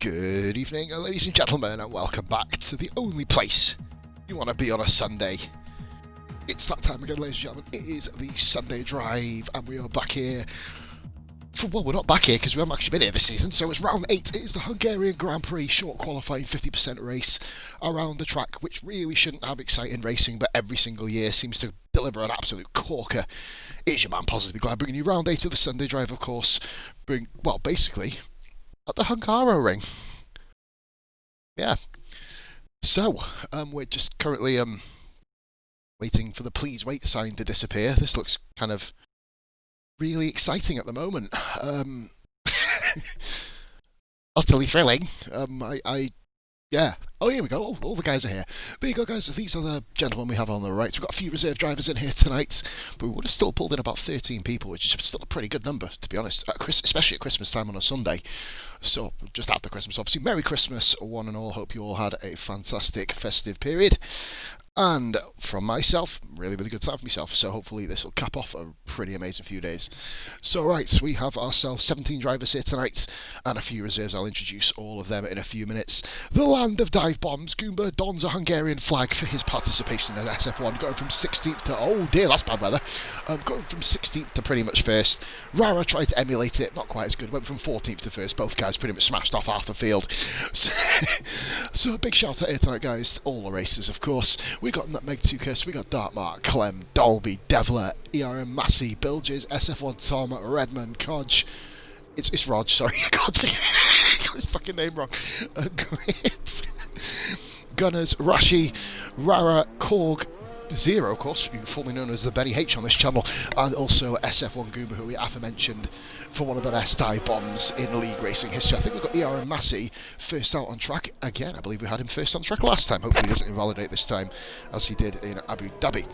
Good evening, ladies and gentlemen, and welcome back to the only place you want to be on a Sunday. It's that time again, ladies and gentlemen. It is the Sunday Drive, and we are back here. Well, we're not back here because we haven't actually been here this season, so it's round 8. It is the Hungarian Grand Prix short qualifying 50% race around the track, which really shouldn't have exciting racing, but every single year seems to deliver an absolute corker. It's your man, Positively Glad, bringing you round 8 of the Sunday Drive, of course. Basically, at the Hungaro ring. Yeah. So, we're just currently waiting for the please wait sign to disappear. This looks kind of really exciting at the moment. Utterly thrilling. Yeah. Oh, here we go. Oh, all the guys are here. There you go, guys. These are the gentlemen we have on the right. We've got a few reserve drivers in here tonight, but we would have still pulled in about 13 people, which is still a pretty good number, to be honest, especially at Christmas time on a Sunday. So, just after Christmas, obviously. Merry Christmas, one and all. Hope you all had a fantastic festive period. And from myself, really, really good time for myself. So hopefully this will cap off a pretty amazing few days. So right, we have ourselves 17 drivers here tonight and a few reserves. I'll introduce all of them in a few minutes. The land of dive bombs. Goomba dons a Hungarian flag for his participation in SF1, going from 16th to, oh dear, that's bad weather. Going from 16th to pretty much first. Rara tried to emulate it, not quite as good. Went from 14th to first. Both guys pretty much smashed off half the field. So a big shout out here tonight, guys. All the racers, of course. We got Nutmeg 2Kiss, we got Dartmark, Clem, Dolby, Devler, ERM Massey, Bilges, SF1 Tom, Redmond, Codge. It's Rog, sorry, I got his fucking name wrong. Great. Gunners, Rashi, Rara, Korg, Zero, of course, formerly known as the Benny H on this channel, and also SF1 Goober, who we aforementioned for one of the best dive bombs in league racing history. I think we've got ERM Massey first out on track again. I believe we had him first on track last time. Hopefully he doesn't invalidate this time as he did in Abu Dhabi.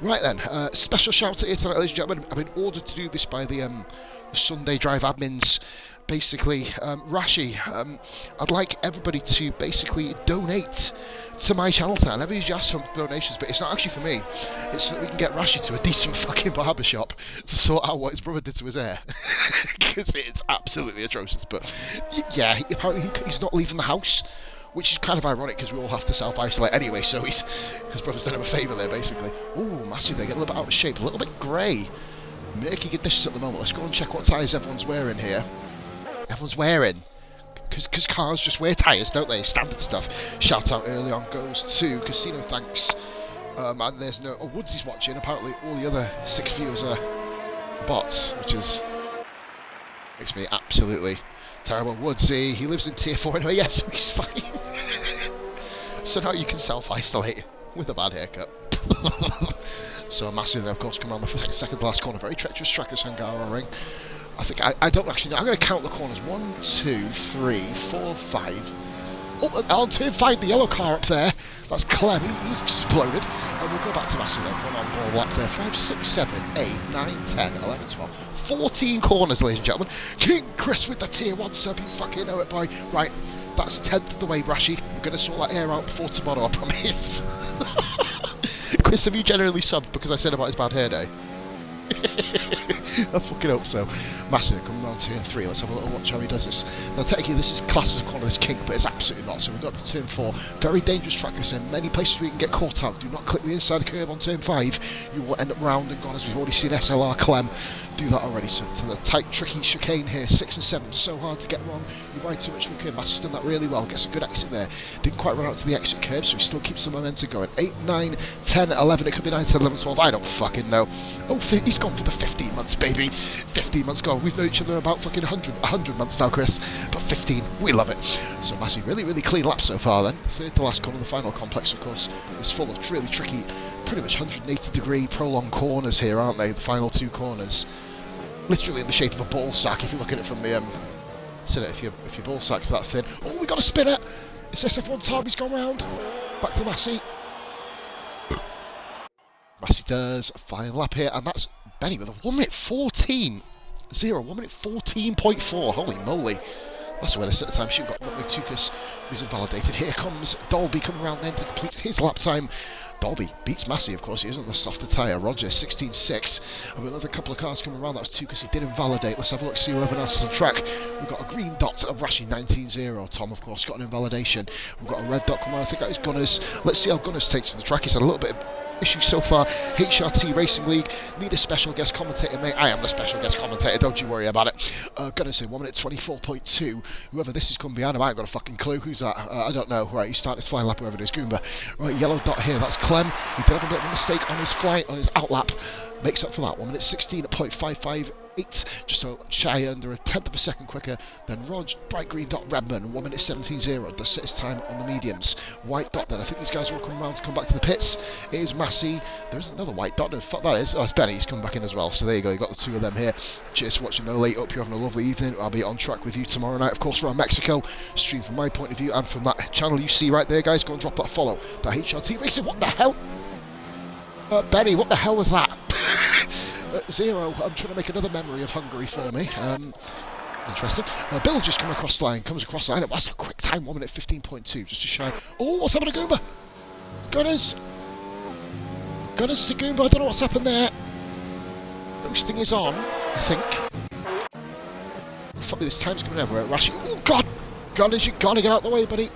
Right then, special shout out here tonight, ladies and gentlemen. I've been ordered to do this by the Sunday Drive admins. Basically, Rashi, I'd like everybody to basically donate to my channel tonight. I never usually ask for donations, but it's not actually for me. It's so that we can get Rashi to a decent fucking barbershop to sort out what his brother did to his hair. Because it's absolutely atrocious. But yeah, apparently he's not leaving the house, which is kind of ironic because we all have to self-isolate anyway, so his brother's done him a favour there, basically. Ooh, massive, they get a little bit out of shape, a little bit grey. Murky conditions at the moment. Let's go and check what tyres everyone's wearing here. Everyone's wearing, because cars just wear tyres, don't they? Standard stuff. Shout out early on goes to Casino Thanks, and there's no, Woodsy's watching. Apparently all the other 6 viewers are bots, which makes me absolutely terrible. Woodsy, he lives in tier 4 anyway, yes, so he's fine. So now you can self-isolate with a bad haircut. So Massive, of course, come around the second last corner. Very treacherous track, this Hungaro ring. I don't actually know. I'm going to count the corners. 1, 2, 3, 4, 5. Oh, on turn 5, the yellow car up there. That's Clem. He's exploded. And we'll go back to Massive then for an on-board lap there. 5, 6, 7, 8, 9, 10, 11, 12. 14 corners, ladies and gentlemen. King Chris with the tier 1 sub. You fucking know it, boy. Right, that's 10th of the way, Brashy. We're going to sort that hair out before tomorrow, I promise. Chris, have you generally subbed because I said about his bad hair day? I fucking hope so. Massive coming on turn 3. Let's have a little watch how he does this. Now, technically, this is classed as a corner, this kink, but it's absolutely not. So we've got to turn 4. Very dangerous track this in. Many places where you can get caught out. Do not click the inside curve on turn 5. You will end up round and gone, as we've already seen SLR Clem do that already. So to the tight, tricky chicane here, 6 and 7, so hard to get wrong. You ride too much for the curve. Massiv's done that really well. Gets a good exit there. Didn't quite run out to the exit curve, so he still keeps the momentum going. 8, 9, 10, 11. It could be 9, 10, 11, 12. I don't fucking know. Oh, he's gone for the 15 months, baby. 15 months gone. We've known each other about fucking 100 months now, Chris. But 15, we love it. So Massive, really, really clean lap so far then. Third to last corner, the final complex, of course, is full of really tricky, pretty much 180-degree prolonged corners here, aren't they? The final 2 corners. Literally in the shape of a ball sack, if you look at it from the, if your ball sack's that thin. Oh, we got a spinner! It's SF1 Tom, he's gone round. Back to Massey. Massey does a final lap here, and that's Benny with a 1 minute 14. 1 minute 14.4. Holy moly. That's the way to set the time. She's got Nutmeg 2Kiss, who's invalidated. Here comes Dolby coming around then to complete his lap time. Dolby beats Massey, of course. He is on the softer tyre. Roger, 16.6. And another couple of cars coming around. That was 2 because he did invalidate. Let's have a look, see who everyone else is on track. We've got a green dot of Rashi, 19.0. Tom, of course, got an invalidation. We've got a red dot coming on. I think that is Gunners. Let's see how Gunners takes to the track. He's had a little bit of issues so far. HRT Racing League, need a special guest commentator, mate. I am the special guest commentator, don't you worry about it. Gunners in 1 minute 24.2. Whoever this is coming behind him, I ain't got a fucking clue. Who's that? I don't know. Right, he's starting his flying lap, whoever it is. Goomba. Right, yellow dot here, that's Clem. He did have a bit of a mistake on his flight, on his outlap. Makes up for that. 1 minute 16.558, just so shy under a tenth of a second quicker than Rog. Bright green dot Redman, 1 minute 17.0, does set his time on the mediums. White dot then, I think these guys will come around to come back to the pits. It is Massey. There is another white dot, no, fuck that is. Oh, it's Benny, he's come back in as well, so there you go, you got the two of them here. Cheers for watching though, late up, you're having a lovely evening. I'll be on track with you tomorrow night, of course, around Mexico. Stream from my point of view and from that channel you see right there, guys. Go and drop that follow. That HRT Racing, what the hell? Benny, what the hell was that? Zero, I'm trying to make another memory of Hungary for me. Interesting. Bill just comes across the line. That's a quick time, 1 minute 15.2, just to shy. Oh, what's happened to Goomba? Gunners to Goomba, I don't know what's happened there. Boosting is on, I think. Fuck me, this time's coming everywhere. Rashi, oh god! Gunners, you gotta get out of the way, buddy.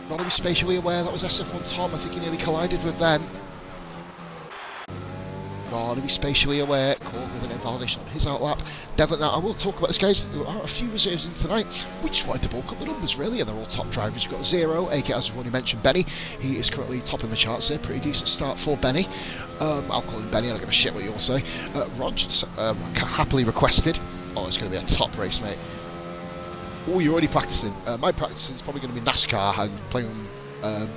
Gotta be spatially aware, that was SF1 Tom, I think he nearly collided with them. Gotta be spatially aware. Caught with an invalidation on his outlap. Devlin, now I will talk about this, guys. There are a few reserves in tonight. We just wanted to bulk up the numbers, really, and they're all top drivers. You've got Zero, aka, as I've already mentioned, Benny. He is currently topping the charts here. Pretty decent start for Benny. I'll call him Benny, I don't give a shit what you all say. Rog, happily requested. Oh, it's going to be a top race, mate. Oh, you're already practicing. My practicing is probably going to be NASCAR and playing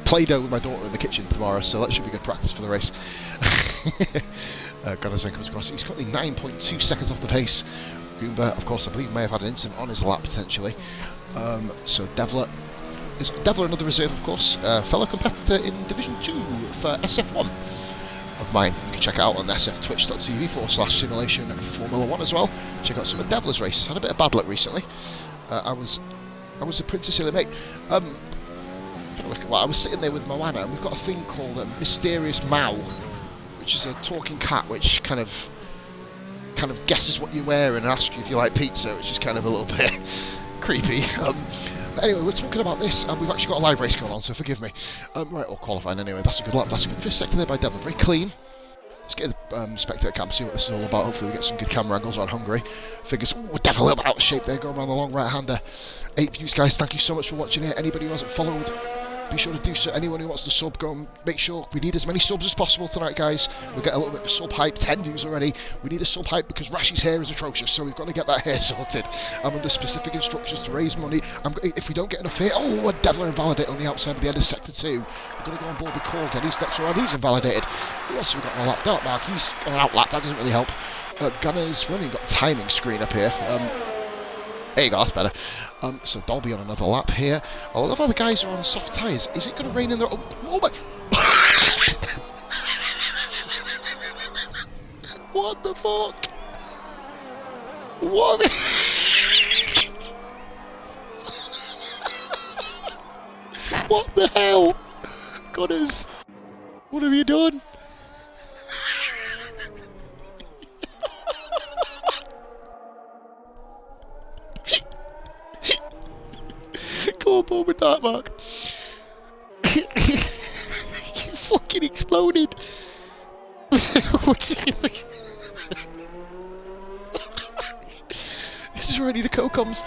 Play-Doh with my daughter in the kitchen tomorrow, so that should be good practice for the race. Gunners comes across. He's currently 9.2 seconds off the pace. Goomba, of course, I believe may have had an incident on his lap potentially. So Devler is another reserve, of course, fellow competitor in Division 2 for SF1 of mine. You can check it out on sftwitch.tv/simulation Formula 1 as well. Check out some of Devler's races. Had a bit of bad luck recently. I was a Princess Hilly mate. I was sitting there with Moana, and we've got a thing called Mysterious Mao, which is a talking cat which kind of guesses what you're wearing and asks you if you like pizza, which is kind of a little bit creepy. But anyway, we're talking about this, and we've actually got a live race going on, so forgive me. Right, or qualifying anyway. That's a good lap. That's a good first sector there by Devil. Very clean. Let's get the spectator cam, see what this is all about. Hopefully we get some good camera angles on Hungary. Figures, ooh, Devil a little bit out of shape there, going around the long right-hander. 8 views, guys. Thank you so much for watching it. Anybody who hasn't followed, be sure to do so. Anyone who wants to sub, go and make sure we need as many subs as possible tonight, guys. We'll get a little bit of sub hype. 10 views already. We need a sub hype because Rashi's hair is atrocious, so we've got to get that hair sorted. I'm under specific instructions to raise money. If we don't get enough hair, oh, a Devil invalidated on the outside of the end of sector 2. We're going to go on board with Cole, then he's next around. He's invalidated. Who else have we got on a lap? Dark Mark, he's on an outlap. That doesn't really help. Gunners, we've only got timing screen up here. There you go, that's better. So Dolby on another lap here. A lot of other guys are on soft tyres. Is it going to rain in there? Oh my... What the fuck? What? What the hell? Gunners, what have you done? Go on board with that, Mark. You fucking exploded. This is already the co-coms.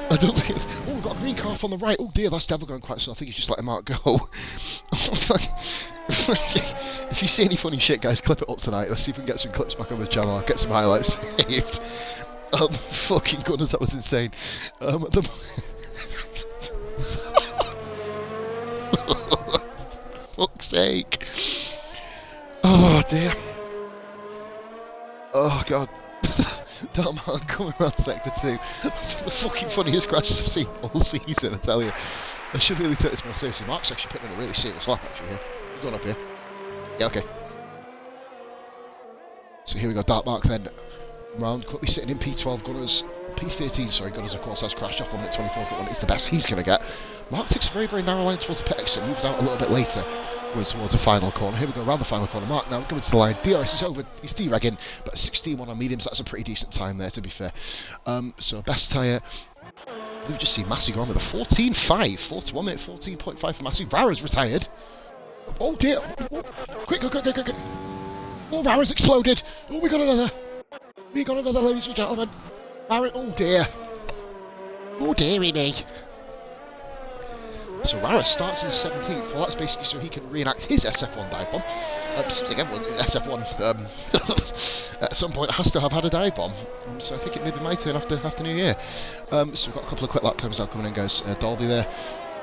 I don't think it's... Oh, we've got a green car off on the right. Oh dear, that's Devil going quite slow. I think he's just letting Mark go. If you see any funny shit, guys, clip it up tonight. Let's see if we can get some clips back on the channel. I'll get some highlights saved. Fucking goodness, that was insane. Fuck's sake. Oh dear. Oh god. That man coming around sector 2. That's one of the fucking funniest crashes I've seen all season, I tell you. I should really take this more seriously. Mark's actually putting in a really serious lap actually here. We're going up here. Yeah, okay. So here we go, Dark Mark then. Round, quickly sitting in P12, Gunners. P13, sorry, Gunners of course has crashed off on minute 24, but it's the best he's going to get. Mark takes a very, very narrow line towards the pit exit, moves out a little bit later, going towards the final corner. Here we go, around the final corner. Mark now coming to the line. DRS is over, he's deregging, but 16.1 on mediums, that's a pretty decent time there, to be fair. So best tyre, we've just seen Massey go on with a 14.5, 41 minute 14.5 for Massey. Vara's retired. Oh dear, oh, quick. Oh, Vara's exploded. Oh, we got another, ladies and gentlemen. Vara, oh dear. Oh dearie me. So Rara starts in 17th. Well, that's basically so he can reenact his SF1 dive bomb. Seems like everyone in SF1 at some point has to have had a dive bomb. So I think it may be my turn after New Year. So we've got a couple of quick lap times now coming in, guys. Dolby there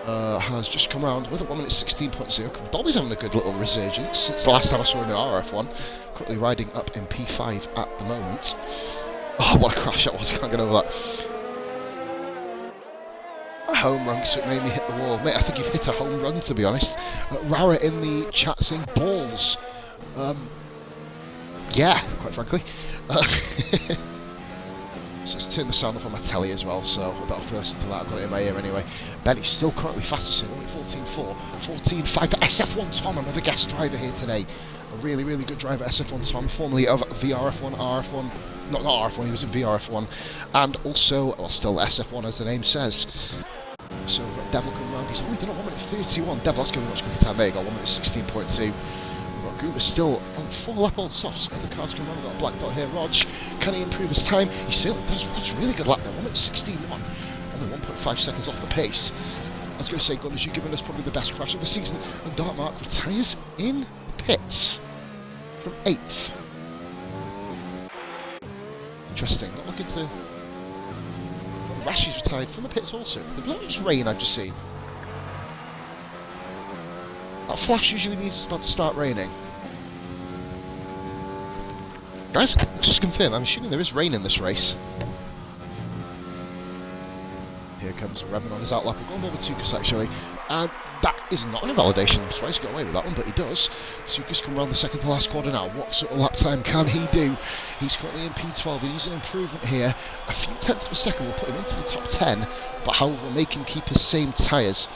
has just come around with a 1 minute 16.0. Dolby's having a good little resurgence since the last time I saw him in RF1. Currently riding up in P5 at the moment. Oh, what a crash that was. I can't get over that. A home run, so it made me hit the wall. Mate, I think you've hit a home run, to be honest. Rara in the chat saying balls. Yeah, quite frankly. So let's turn the sound off on my telly as well, so I don't have to listen to that. I've got it in my ear anyway. Benny's still currently fastest here, 14.4, 14.5 for SF1 Tom, another guest driver here today. A really, really good driver, SF1 Tom, formerly of VRF1, RF1, not RF1, he was in VRF1, and also, well, still SF1 as the name says. So we've got Devil coming around, he's only done a 1 minute 31, Devil, that's going to be much quicker time, there you go, 1 minute 16.2. We've got Goober still on 4 lap old softs, other cars coming around, we've got a black dot here, Rog, can he improve his time? He certainly does, Rog's really good lap there, 1 minute 16.1, only 1.5 seconds off the pace. I was going to say, Gunners, you've given us probably the best crash of the season, and Dartmark retires in the pits from 8th. Interesting, not looking to... Rashi's retired from the pits also. The bloody rain I've just seen. That flash usually means it's about to start raining. Guys, just to confirm, I'm assuming there is rain in this race. Here comes Redman on his outlap. We're going over Tukas actually, and that is not an invalidation. I'm surprised he got away with that one, but he does. Tukas come around the second to last corner now. What sort of lap time can he do? He's currently in P12. He needs an improvement here. A few tenths of a second will put him into the top 10, but however, make him keep his same tyres.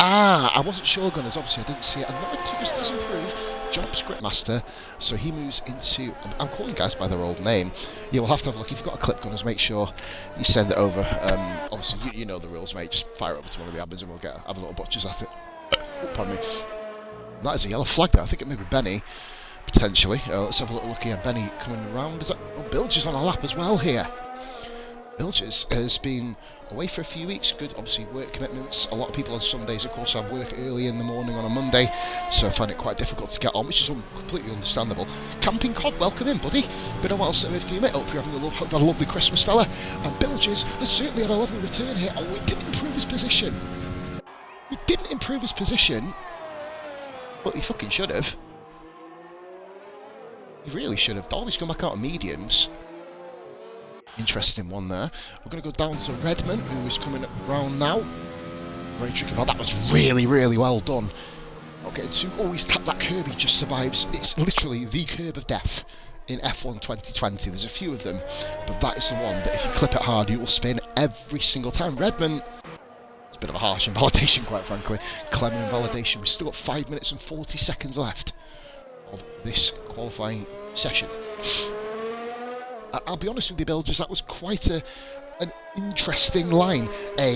I wasn't sure, Gunners. Obviously, I didn't see it. And now Tukas does improve. Jumps Gripmaster, so he moves into... I'm calling guys by their old name. Yeah, we'll have to have a look. If you've got a clip, Gunners, make sure you send it over. Obviously, you know the rules, mate. Just fire it over to one of the admins and we'll have a little butchers at it. Oh, pardon me. That is a yellow flag there. I think it may be Benny, potentially. Let's have a little look here. Benny coming around. Is that... Oh, Bilge's on a lap as well here. Bilges has been away for a few weeks. Good, obviously, work commitments. A lot of people on Sundays, of course, have work early in the morning on a Monday, so I find it quite difficult to get on, which is completely understandable. Camping Cod, welcome in, buddy. Been a while since we've seen you, mate. Hope you're having had a lovely Christmas, fella. And Bilges has certainly had a lovely return here. Oh, he didn't improve his position. He didn't improve his position, but he fucking should have. He really should have. Dolby's gone back out of mediums. Interesting one there. We're going to go down to Redman, who is coming around now. Very tricky. That was really, really well done. Okay, to always tap that curb, he just survives. It's literally the curb of death in F1 2020. There's a few of them, but that is the one that if you clip it hard, you will spin every single time. Redman, it's a bit of a harsh invalidation, quite frankly. Clever invalidation. We've still got 5 minutes and 40 seconds left of this qualifying session. I'll be honest with you, Bilges, that was quite an interesting line.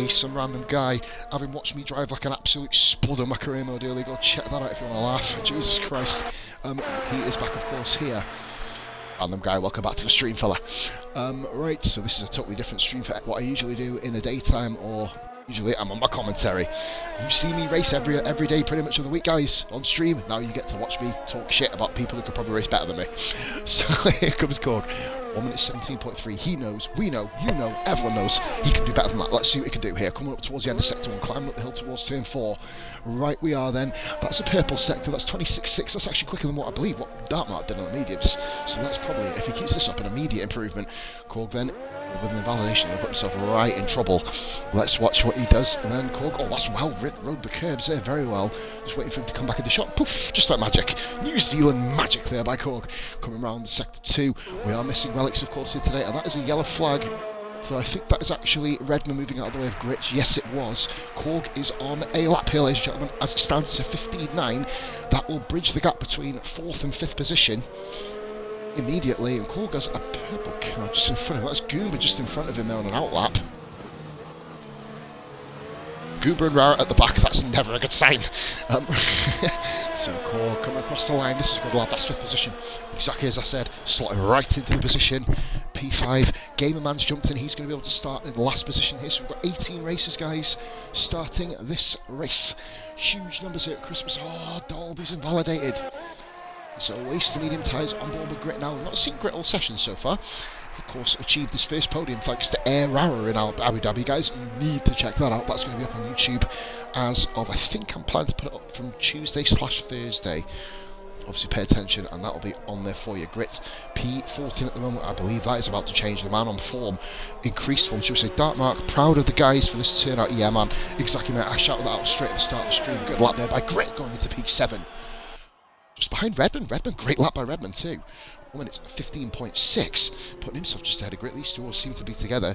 Some random guy having watched me drive like an absolute spud on my career mode earlier. Go check that out if you want to laugh. Jesus Christ. He is back, of course, here. Random guy, welcome back to the stream, fella. Right, so this is a totally different stream for what I usually do in the daytime, or usually I'm on my commentary. You see me race every day pretty much of the week, guys, on stream. Now you get to watch me talk shit about people who could probably race better than me. So here comes Korg. 1 minute 17.3. He knows, we know, you know, everyone knows he can do better than that. Let's see what he can do here. Coming up towards the end of sector 1, climbing up the hill towards turn 4. Right we are then. That's a purple sector. That's 26.6. That's actually quicker than what I believe what Dartmark did on the mediums. So that's probably, if he keeps this up, an immediate improvement. Korg then, with an invalidation, he'll put himself right in trouble. Let's watch what he does. And then Korg, oh, that's well rode the curbs there very well. Just waiting for him to come back in the shot. Poof, just like magic. New Zealand magic there by Korg. Coming round sector 2. We are missing relics, of course, here today, and that is a yellow flag So I think that is actually Redman moving out of the way of Grit. Yes, it was. Korg is on a lap here, ladies and gentlemen, as it stands to 15.9. That will bridge the gap between 4th and 5th position immediately, and Korg has a purple car just in front of him. That's Goomba just in front of him there on an outlap. Goober and Rara at the back, that's never a good sign. So Korg coming across the line, this is a good lap, that's 5th position. Exactly as I said, slotting right into the position. P5, Gamerman's jumped in, he's going to be able to start in the last position here. So we've got 18 races, guys, starting this race. Huge numbers here at Christmas. Oh, Dolby's invalidated. So waste the medium tyres on board with Grit now. We've not seen Grit all session so far. He, of course, achieved his first podium thanks to Air Rara in Abu Dhabi, guys. You need to check that out. That's going to be up on YouTube as of, I think I'm planning to put it up from Tuesday/Thursday. Obviously pay attention and that will be on there for you. Grit P14 at the moment, I believe that is about to change. The man on form, increased form, should we say. Dark Mark, proud of the guys for this turnout. Yeah, man, exactly, mate. I shouted that out straight at the start of the stream. Good lap there by Grit going into P7. Just behind Redman, great lap by Redman too. 1 minute 15.6, putting himself just ahead of Grit. These two all seem to be together.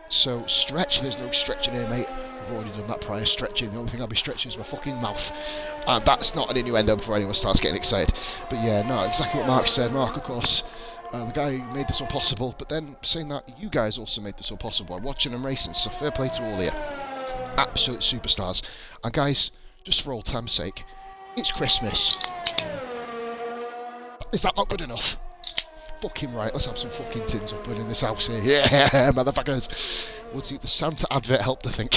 So stretch, there's no stretching here, mate. I've already done that prior stretching. The only thing I'll be stretching is my fucking mouth. And that's not an innuendo before anyone starts getting excited. But yeah, no, exactly what Mark said. Mark, of course, the guy who made this all possible. But then saying that, you guys also made this all possible by watching and racing. So fair play to all of you. Absolute superstars. And guys, just for old time's sake, it's Christmas. Is that not good enough? Fucking right, let's have some fucking tins up in this house here. Yeah, motherfuckers. Woodsy, the Santa advert helped, I think.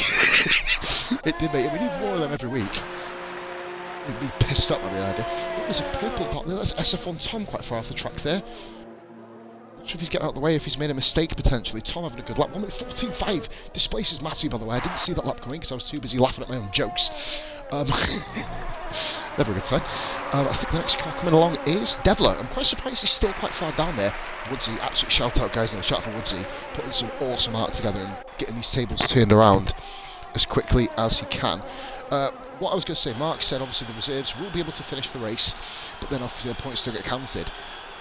It did, mate. We need more of them every week. We'd be pissed up, I mean, idea. Oh, there's a purple dot there. That's SF1 Tom quite far off the track there. Not sure if he's getting out of the way, if he's made a mistake potentially. Tom having a good lap. 1 minute 14.5. Displaces Matty, by the way. I didn't see that lap coming because I was too busy laughing at my own jokes. Never a good sign. I think the next car coming along is Devler. I'm quite surprised he's still quite far down there. Woodsy, absolute shout out, guys, in the chat for Woodsy. Putting some awesome art together and getting these tables turned around as quickly as he can. What I was going to say, Mark said obviously the reserves will be able to finish the race, but then obviously their points still get counted.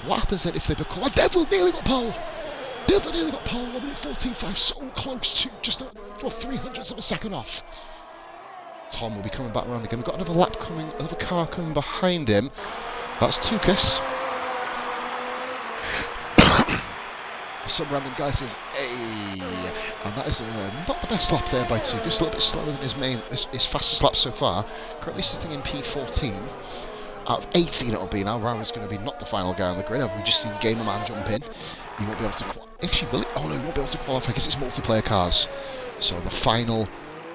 What happens then if they become... Devil nearly got pole! Devil nearly got pole, 1 minute 14.5, so close to just a 300ths of a second off. Tom will be coming back around again. We've got another lap coming, another car coming behind him. That's Tukas. Some random guy says, "Hey," and that is not the best lap there by Tukas. A little bit slower than his fastest lap so far. Currently sitting in P14. Out of 18 it'll be now. Rara's going to be not the final guy on the grid. We've just seen Gamerman jump in. He won't be able to actually, will he? Oh no, he won't be able to qualify because it's multiplayer cars. So the final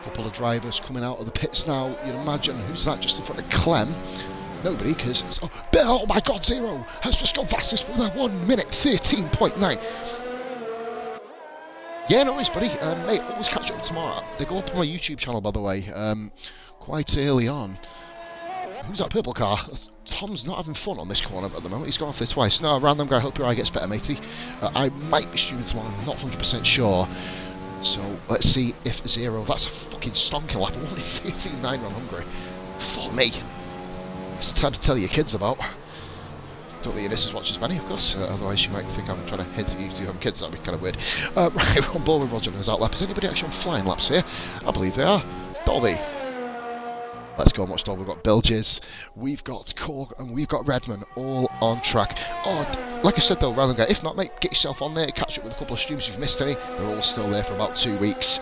couple of drivers coming out of the pits now. You'd imagine, who's that just in front of Clem? Nobody, because it's... Oh my god, Zero has just gone fastest with a 1 minute 13.9. Yeah, no worries, buddy. Mate, always catch up tomorrow. They go up on my YouTube channel, by the way, quite early on. Who's that purple car? Tom's not having fun on this corner at the moment. He's gone off there twice. No, random guy, hope your eye gets better, matey. I might be streaming tomorrow, I'm not 100% sure. So, let's see if Zero... That's a fucking stonking lap. Only 13.9 on Hungary. For me. It's time to tell your kids about. Don't think your missus watches many, of course. Otherwise, you might think I'm trying to hint at you two having kids. That'd be kind of weird. Right, we're on board with Roger and his out lap. Is anybody actually on flying laps here? I believe they are. Dolby. Let's go and watch Dolby. We've got Bilges, we've got Korg, and we've got Redman all on track. Oh, like I said though, rather than go, if not, mate, get yourself on there, catch up with a couple of streams if you've missed any. They're all still there for about 2 weeks.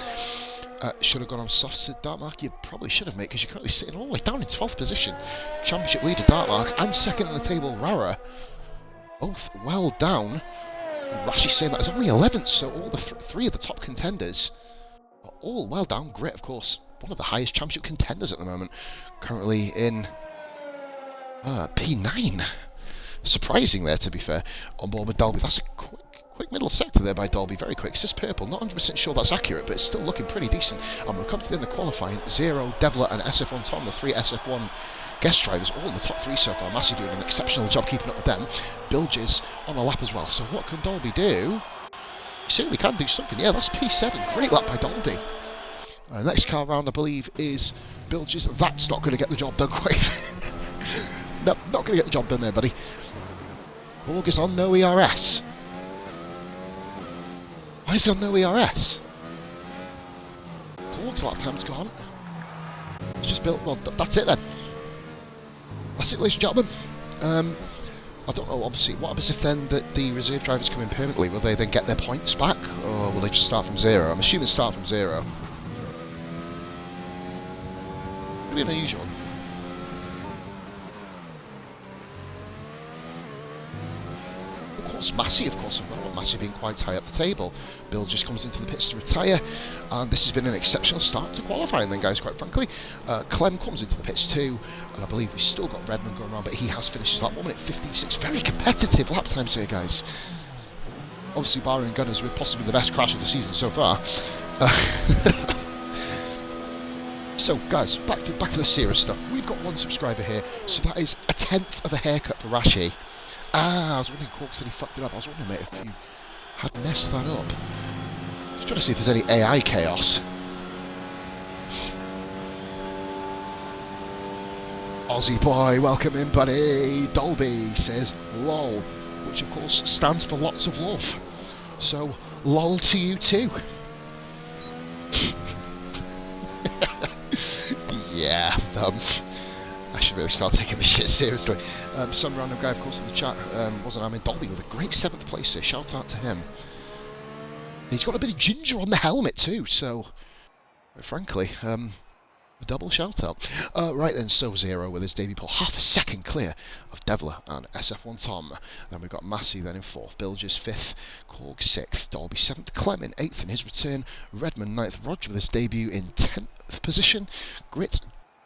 Should have gone on soft, said Dartmark. You probably should have, mate, because you're currently sitting all the way down in 12th position. Championship leader Dartmark and second in the table Rara. Both well down. Rashi saying that it's only 11th, so all the three of the top contenders are all well down. Grit, of course, one of the highest championship contenders at the moment. Currently in P9. Surprising there, to be fair. On board with Dolby. That's a quick middle sector there by Dolby, very quick. Says purple, not 100% sure that's accurate, but it's still looking pretty decent. And we'll come to the end of qualifying. Zero, Devler and SF1 Tom, the 3 SF1 guest drivers, all in the top 3 so far. Massey doing an exceptional job keeping up with them. Bilges on a lap as well. So what can Dolby do? He certainly can do something. Yeah, that's P7. Great lap by Dolby. Next car round, I believe, is Bilges. That's not going to get the job done quick. No, not going to get the job done there, buddy. Korg is on no ERS. Why Why is he on no ERS? Korg's lap time's gone. He's just built. Well, that's it then. That's it, ladies and gentlemen. I don't know, obviously, what happens if then the reserve drivers come in permanently? Will they then get their points back, or will they just start from zero? I'm assuming start from zero. It'll be an unusual one. Of course, Massey, of course, I've got Massey being quite high up the table. Bill just comes into the pits to retire, and this has been an exceptional start to qualifying then, guys, quite frankly. Clem comes into the pits too, and I believe we've still got Redmond going around, but he has finished his lap 1 minute 56. Very competitive lap times here, guys. Obviously, barring Gunners with possibly the best crash of the season so far. So, guys, back to the serious stuff. We've got one subscriber here, so that is a 1/10 of a haircut for Rashi. I was wondering, Cork said he fucked it up. I was wondering, mate, if you had messed that up. Just trying to see if there's any AI chaos. Aussie boy, welcome in, buddy. Dolby says LOL, which of course stands for lots of love. So, LOL to you too. Yeah, I should really start taking this shit seriously. Some random guy, of course, in the chat wasn't I mean Dolby with a great 7th place here. Shout out to him. He's got a bit of ginger on the helmet too, so frankly, a double shout out. Right then, so Zero with his debut pole, half a second clear of Devler and SF1 Tom. Then we've got Massey then in 4th, Bilges 5th, Korg 6th, Dolby 7th, Clem in 8th in his return, Redmond 9th, Roger with his debut in 10th position, Grit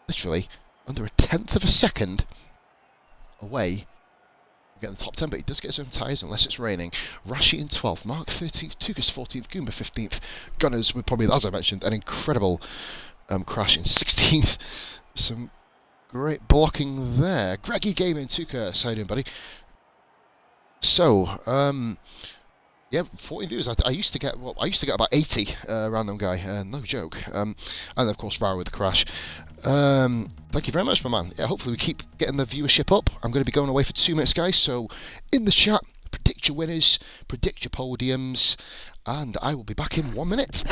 literally under a 1/10 of a second away from getting the top 10, but he does get his own tyres unless it's raining. Rashi in 12th, Mark 13th, Tugas 14th, Goomba 15th, Gunners with probably, as I mentioned, an incredible crash in 16th. Some great blocking there. Greggy Gaming, Tukas, how you doing, buddy? So, yeah, 14 viewers. I used to get about 80 random guy, no joke. And of course Rara with the crash. Thank you very much, my man. Yeah, hopefully we keep getting the viewership up. I'm going to be going away for 2 minutes, guys. So in the chat, predict your winners, predict your podiums, and I will be back in 1 minute.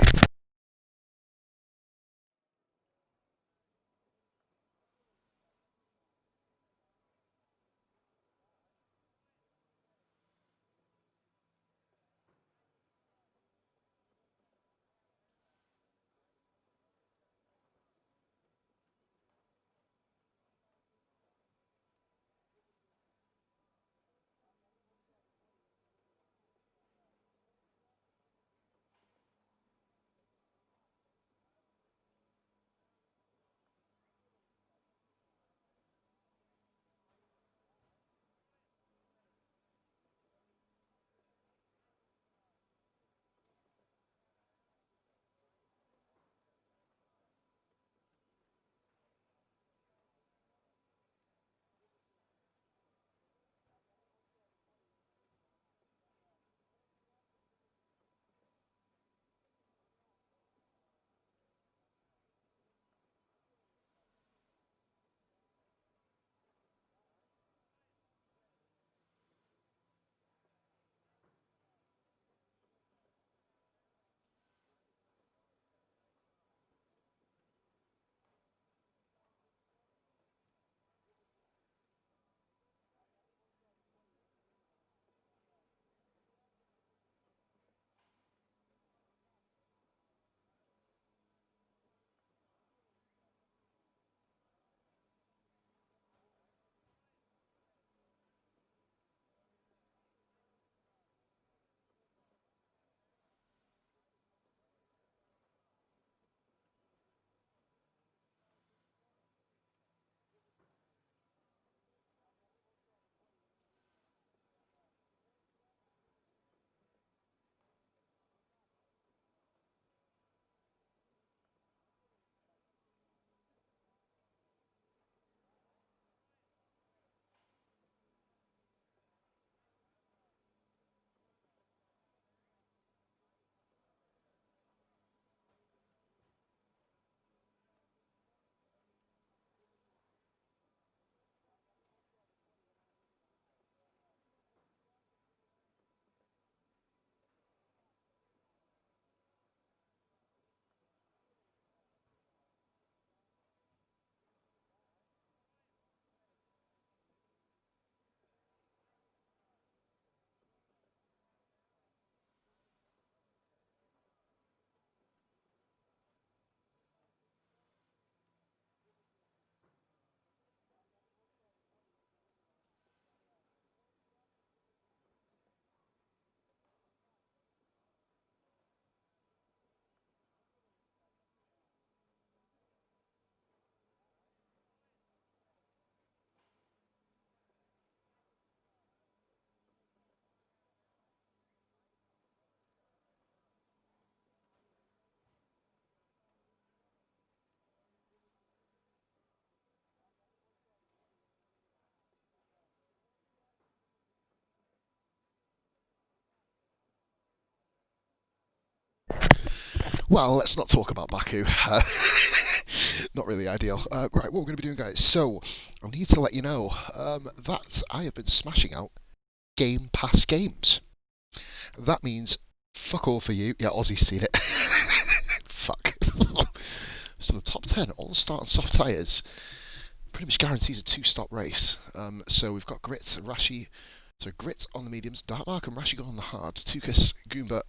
Well, let's not talk about Baku. Not really ideal. Right, what we're going to be doing, guys. So, I need to let you know that I have been smashing out Game Pass games. That means fuck all for you. Yeah, Aussie's seen it. Fuck. So the top 10 all start on soft tyres. Pretty much guarantees a two-stop race. So we've got Grit, Rashi. So Grit on the mediums, Dartmark and Rashi go on the hards. Tukas, Goomba,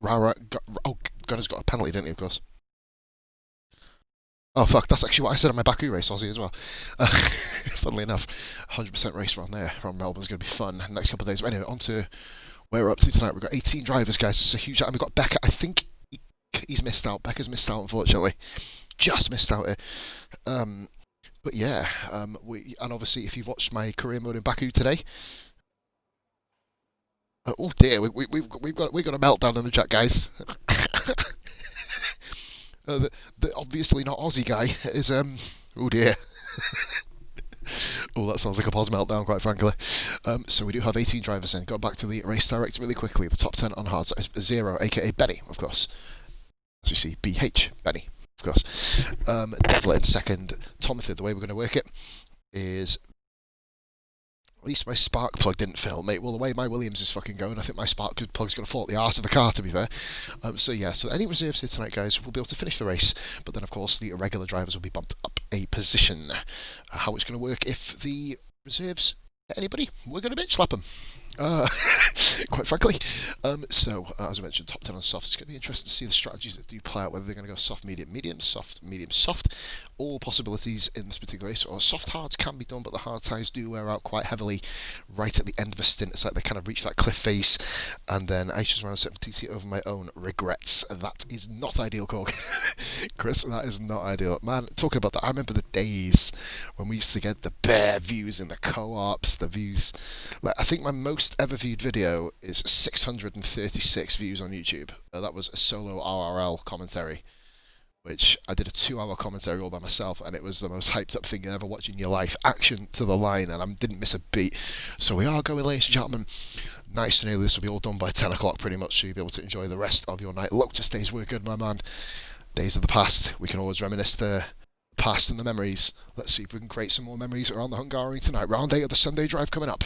Rara. Gunner's got a penalty, didn't he, of course? Oh fuck, that's actually what I said on my Baku race, Aussie, as well. Funnily enough, 100% race around there, around Melbourne's going to be fun next couple of days. But anyway, on to where we're up to tonight. We've got 18 drivers, guys. It's a huge... And we've got Becca. I think he's missed out. Becca's missed out, unfortunately. Just missed out here. But yeah, and obviously, if you've watched my career mode in Baku today... oh dear, we've got a meltdown in the chat, guys. The obviously not Aussie guy is oh dear. Oh, that sounds like a pause meltdown, quite frankly. So we do have 18 drivers in. Go back to the race direct really quickly. The top 10 on hards is 0, aka Benny, of course. As you see, BH, Benny, of course. Devlet in second. Tom in third. The way we're going to work it is... At least my spark plug didn't fail, mate. Well, the way my Williams is fucking going, I think my spark plug's going to fall at the arse of the car, to be fair. So yeah, so any reserves here tonight, guys, will be able to finish the race. But then, of course, the irregular drivers will be bumped up a position. How it's going to work if the reserves hit anybody, we're going to bitch slap them. Quite frankly. So, as I mentioned, top 10 on soft. It's going to be interesting to see the strategies that do play out, whether they're going to go soft, medium, soft, medium, soft. All possibilities in this particular race. Or soft hards can be done, but the hard tyres do wear out quite heavily right at the end of a stint. It's like they kind of reach that cliff face. And then I just ran a 7TC over my own regrets. That is not ideal, Cork. Chris, that is not ideal. Man, talking about that, I remember the days when we used to get the bare views in the co-ops, the views. Like, I think my most ever viewed video is 636 views on YouTube. That was a solo RRL commentary, which I did a 2-hour commentary all by myself, and it was the most hyped up thing you ever watched in your life. Action to the line, and I didn't miss a beat. So we are going, ladies and gentlemen, nice and early. This will be all done by 10 o'clock pretty much, so you'll be able to enjoy the rest of your night. Lotus days were good, my man. Days of the past. We can always reminisce the past and the memories. Let's see if we can create some more memories around the Hungary tonight. Round 8 of the Sunday drive coming up.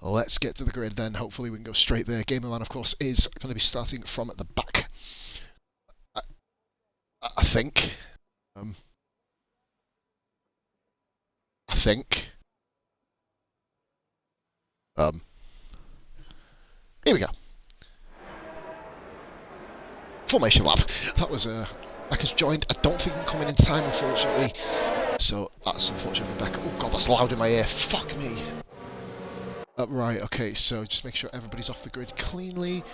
Let's get to the grid then. Hopefully we can go straight there. Gamer Man, of course, is going to be starting from the back. I think. Here we go. Formation lap. That was Becca's joined. I don't think I'm coming in time, unfortunately. So that's unfortunately Becca. Oh god, that's loud in my ear. Fuck me. Right, okay, so just make sure everybody's off the grid cleanly.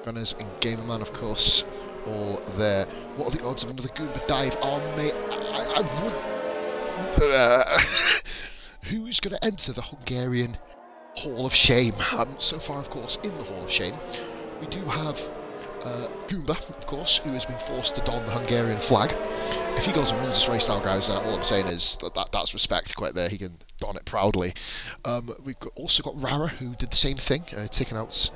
Gunners and Gamer Man, of course, all there. What are the odds of another Goomba dive? Oh, mate, I would... Who's going to enter the Hungarian Hall of Shame? So far, of course, in the Hall of Shame, we do have Goomba, of course, who has been forced to don the Hungarian flag. If he goes and wins this race now, guys, then all I'm saying is that's respect quite there. He can don it proudly. We've also got Rara, who did the same thing, taking out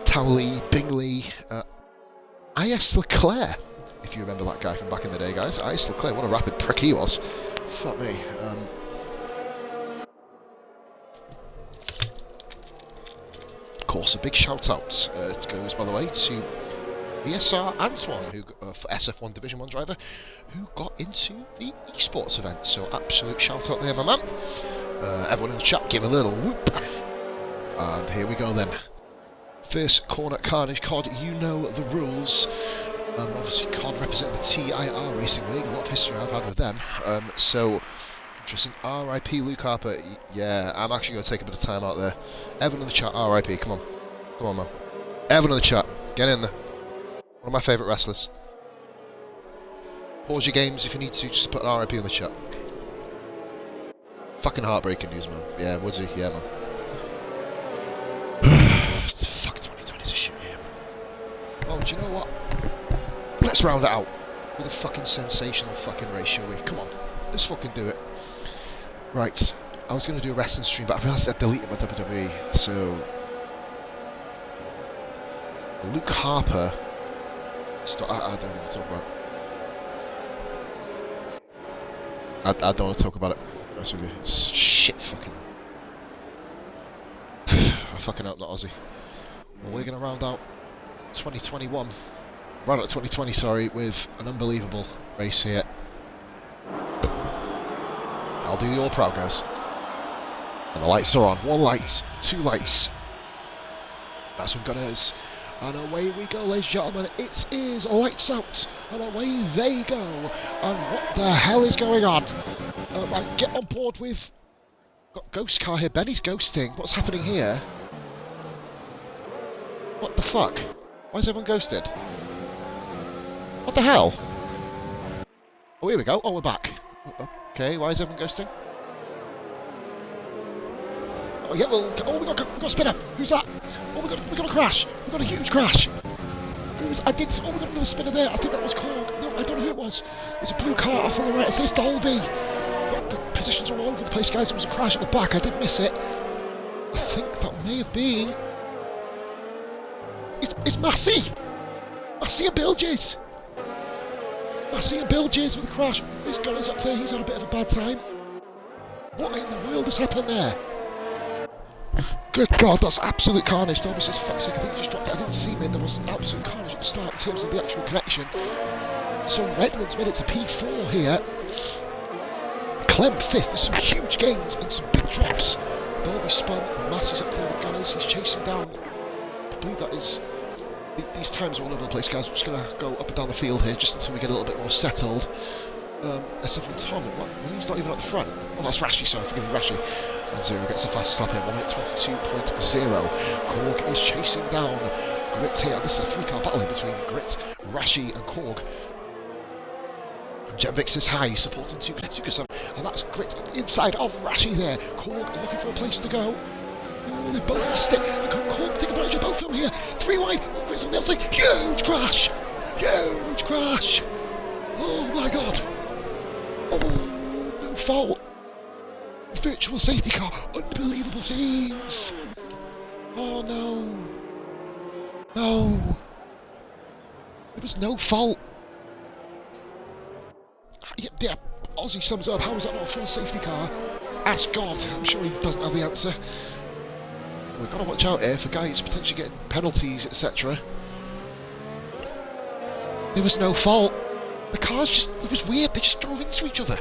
Towley, Bingley, I.S. Leclerc, if you remember that guy from back in the day, guys. I.S. Leclerc, what a rapid prick he was. Fuck me. Of course, a big shout out goes, by the way, to VSR Antoine, who for SF1 Division 1 driver, who got into the esports event. So absolute shout out there, my man. Everyone in the chat, give a little whoop. And here we go then. First corner, Carnage. COD, you know the rules. Obviously, COD representing the TIR Racing League. A lot of history I've had with them. So, interesting. RIP Luke Harper. Yeah, I'm actually going to take a bit of time out there. Evan in the chat, RIP. Come on. Come on, man. Evan in the chat. Get in there. One of my favourite wrestlers. Pause your games if you need to. Just put an RIP in the chat. Fucking heartbreaking news, man. Yeah, Woodsy. Yeah, man. Fuck 2020's a shit here, man. Well, do you know what? Let's round it out with a fucking sensational fucking race, shall we? Come on. Let's fucking do it. Right. I was going to do a wrestling stream, but I realised I deleted my WWE, so... Luke Harper. I don't want to talk about it. I don't want to talk about it. Honest with you, it's shit fucking. I fucking hope not Aussie. Well, we're going to round out 2021. Round out 2020, sorry, with an unbelievable race here. I'll do you all proud, guys. And the lights are on. 1 light, 2 lights. That's when Gunners. And away we go, ladies and gentlemen. It is lights out. And away they go. And what the hell is going on? Right, get on board with... Got Ghost Car here. Benny's ghosting. What's happening here? What the fuck? Why is everyone ghosted? What the hell? Oh, here we go. Oh, we're back. Okay, why is everyone ghosting? Oh yeah, well, oh we got a spinner. Who's that? Oh we got a crash. We got a huge crash. Oh we got another spinner there. I think that was Korg. No, I don't know who it was. There's a blue car off on the right. It says Dolby. But the positions are all over the place, guys. There was a crash at the back. I did miss it. I think that may have been. It's Massey. Massey and Bilges. Massey and Bilges with a crash. This Gunner's up there. He's had a bit of a bad time. What in the world has happened there? Good God, that's absolute carnage. Dolby says, fuck's sake, I think he just dropped it. I didn't see him. There was absolute carnage at the start in terms of the actual connection. So Redmond's made it to P4 here. Clem 5th. There's some huge gains and some big drops. Dolby spun. Massey's up there with Gunners. He's chasing down. I believe that is... These times are all over the place, guys. We're just going to go up and down the field here just until we get a little bit more settled. Except for Tom. What? He's not even at the front. Oh, that's Rashi, sorry. Forgive me, Rashi. And Zero gets the fastest lap here, 1 minute 22.0. Korg is chasing down Grit here. This is a 3-car battle here between Grit, Rashi and Korg. And Jetvix is high, supporting Tuka, and that's Grit inside of Rashi there. Korg looking for a place to go. Oh, they both lost it. And Korg take advantage of both of them here. 3 wide. Oh, Grit's on the outside. Huge crash. Huge crash. Oh my God. Oh, no fault. Virtual safety car, unbelievable scenes. Oh no, no, there was no fault. Yeah, Aussie sums up. How is that not a full safety car? Ask God. I'm sure he doesn't have the answer. We've got to watch out here for guys potentially getting penalties, etc. There was no fault. The cars it was weird. They just drove into each other.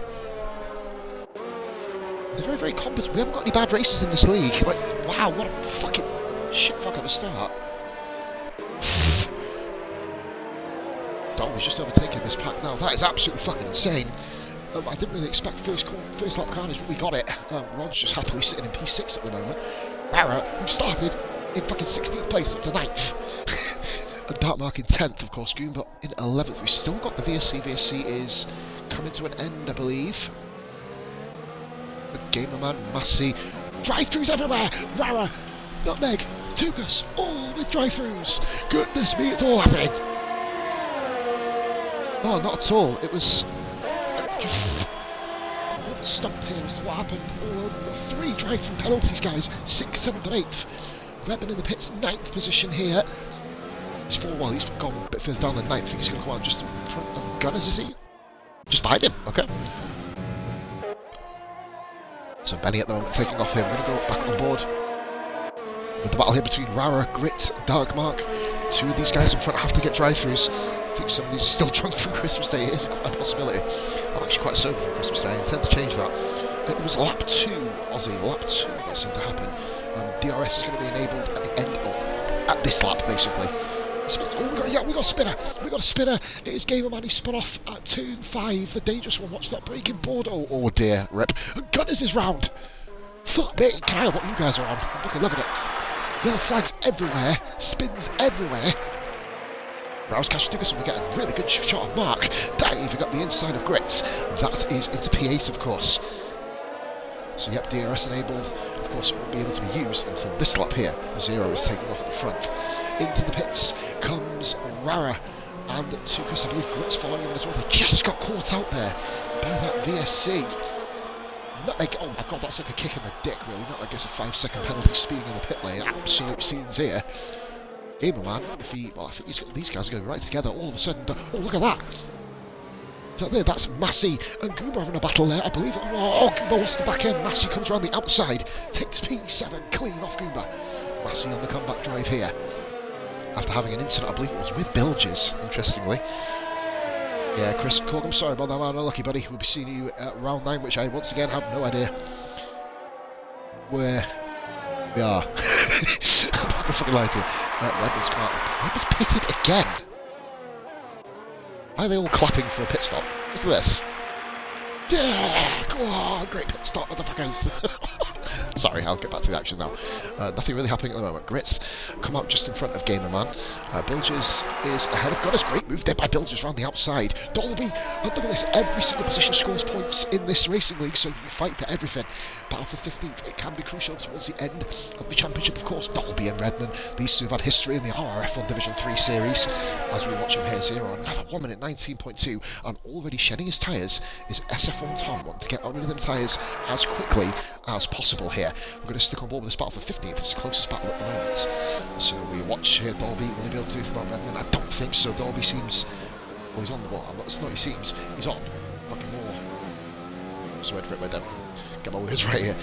They're very, very competent. We haven't got any bad races in this league. Like, wow, what a fucking shit fuck of a start. Dolby's just overtaking this pack now. That is absolutely fucking insane. I didn't really expect first lap carnage, but we got it. Rod's just happily sitting in P6 at the moment. Rara, who started in fucking 16th place up to 9th. And Dartmark in 10th, of course, Goombot in 11th. We've still got the VSC. VSC is coming to an end, I believe. Gamerman, Massey, drive-thrus everywhere! Rara, Nutmeg, Tukas, all with drive-thrus! Goodness me, it's all happening! Oh, not at all. It was... I was stumped here as to what happened. Oh, 3 drive-thru penalties, guys. 6th, 7th and 8th. Redmond in the pits, 9th position here. He's 4 while he's gone a bit further down than 9th. I think he's going to come out just in front of Gunners, is he? Just behind him, okay. So Benny at the moment taking off here. We're going to go back on board with the battle here between Rara, Grit, Darkmark. 2 of these guys in front have to get drive-thrus. I think some of these are still drunk from Christmas Day. It is quite a possibility. I'm actually quite sober from Christmas Day. I intend to change that. It was lap 2, Aussie, lap 2 that seemed to happen. DRS is going to be enabled at the end, or at this lap basically. Oh, we got a spinner. We got a spinner. It is Gamerman. He spun off at turn 5. The dangerous one. Watch that braking board. Oh dear. Rip. And Gunners is round. Fuck me. Can I have what you guys are on? I'm fucking loving it. Yellow flags everywhere. Spins everywhere. Rouse Cash Dickerson. We're getting a really good shot of Mark. Dave got the inside of Grit. That is into P8, of course. So yep, DRS enabled. Of course, it won't be able to be used until this lap here. Zero is taking off at the front. Into the pits comes Rara and Tukas. I believe Grit's following him as well. They just got caught out there by that VSC. Oh my God, that's like a kick in the dick, really. Not, I guess, a 5-second penalty speeding in the pit lane. Absolute scenes here. Gamer Man, if he, well, I think these guys are going to be right together. All of a sudden, oh, look at that! So there, that's Massey and Goomba having a battle there, I believe. Oh, Goomba lost the back end. Massey comes around the outside, takes P7 clean off Goomba. Massey on the comeback drive here. After having an incident, I believe it was with Bilges, interestingly. Yeah, Chris Corgum, sorry about that, man. Unlucky, buddy. We'll be seeing you at round 9, which I once again have no idea where we are. I'm not gonna fucking lie to you. Redman's come out. Redman's pitted again. Why are they all clapping for a pit stop? What's this? Yeah! Go on! Great pit stop, motherfuckers! Sorry, I'll get back to the action now. Nothing really happening at the moment. Grits come out just in front of Gamer Man. Bilges is ahead of Goddess. Great move there by Bilges around the outside. Dolby, look at this. Every single position scores points in this racing league, so you fight for everything. Battle for 15th. It can be crucial towards the end of the championship, of course. Dolby and Redman. These two have had history in the RRF1 Division 3 series. As we watch him here, 0. Another 1 minute 19.2. And already shedding his tyres is SF1 Tom, wanting to get on rid of them tyres as quickly as possible here. We're going to stick on board with this battle for 15th. It's the closest battle at the moment. So we watch here. Dolby, will he be able to do anything about Redman? I don't think so. Dolby seems... Well, he's on the wall. It's not he seems. He's on. Fucking more. What's the word for it? Wait down. Get my words right here.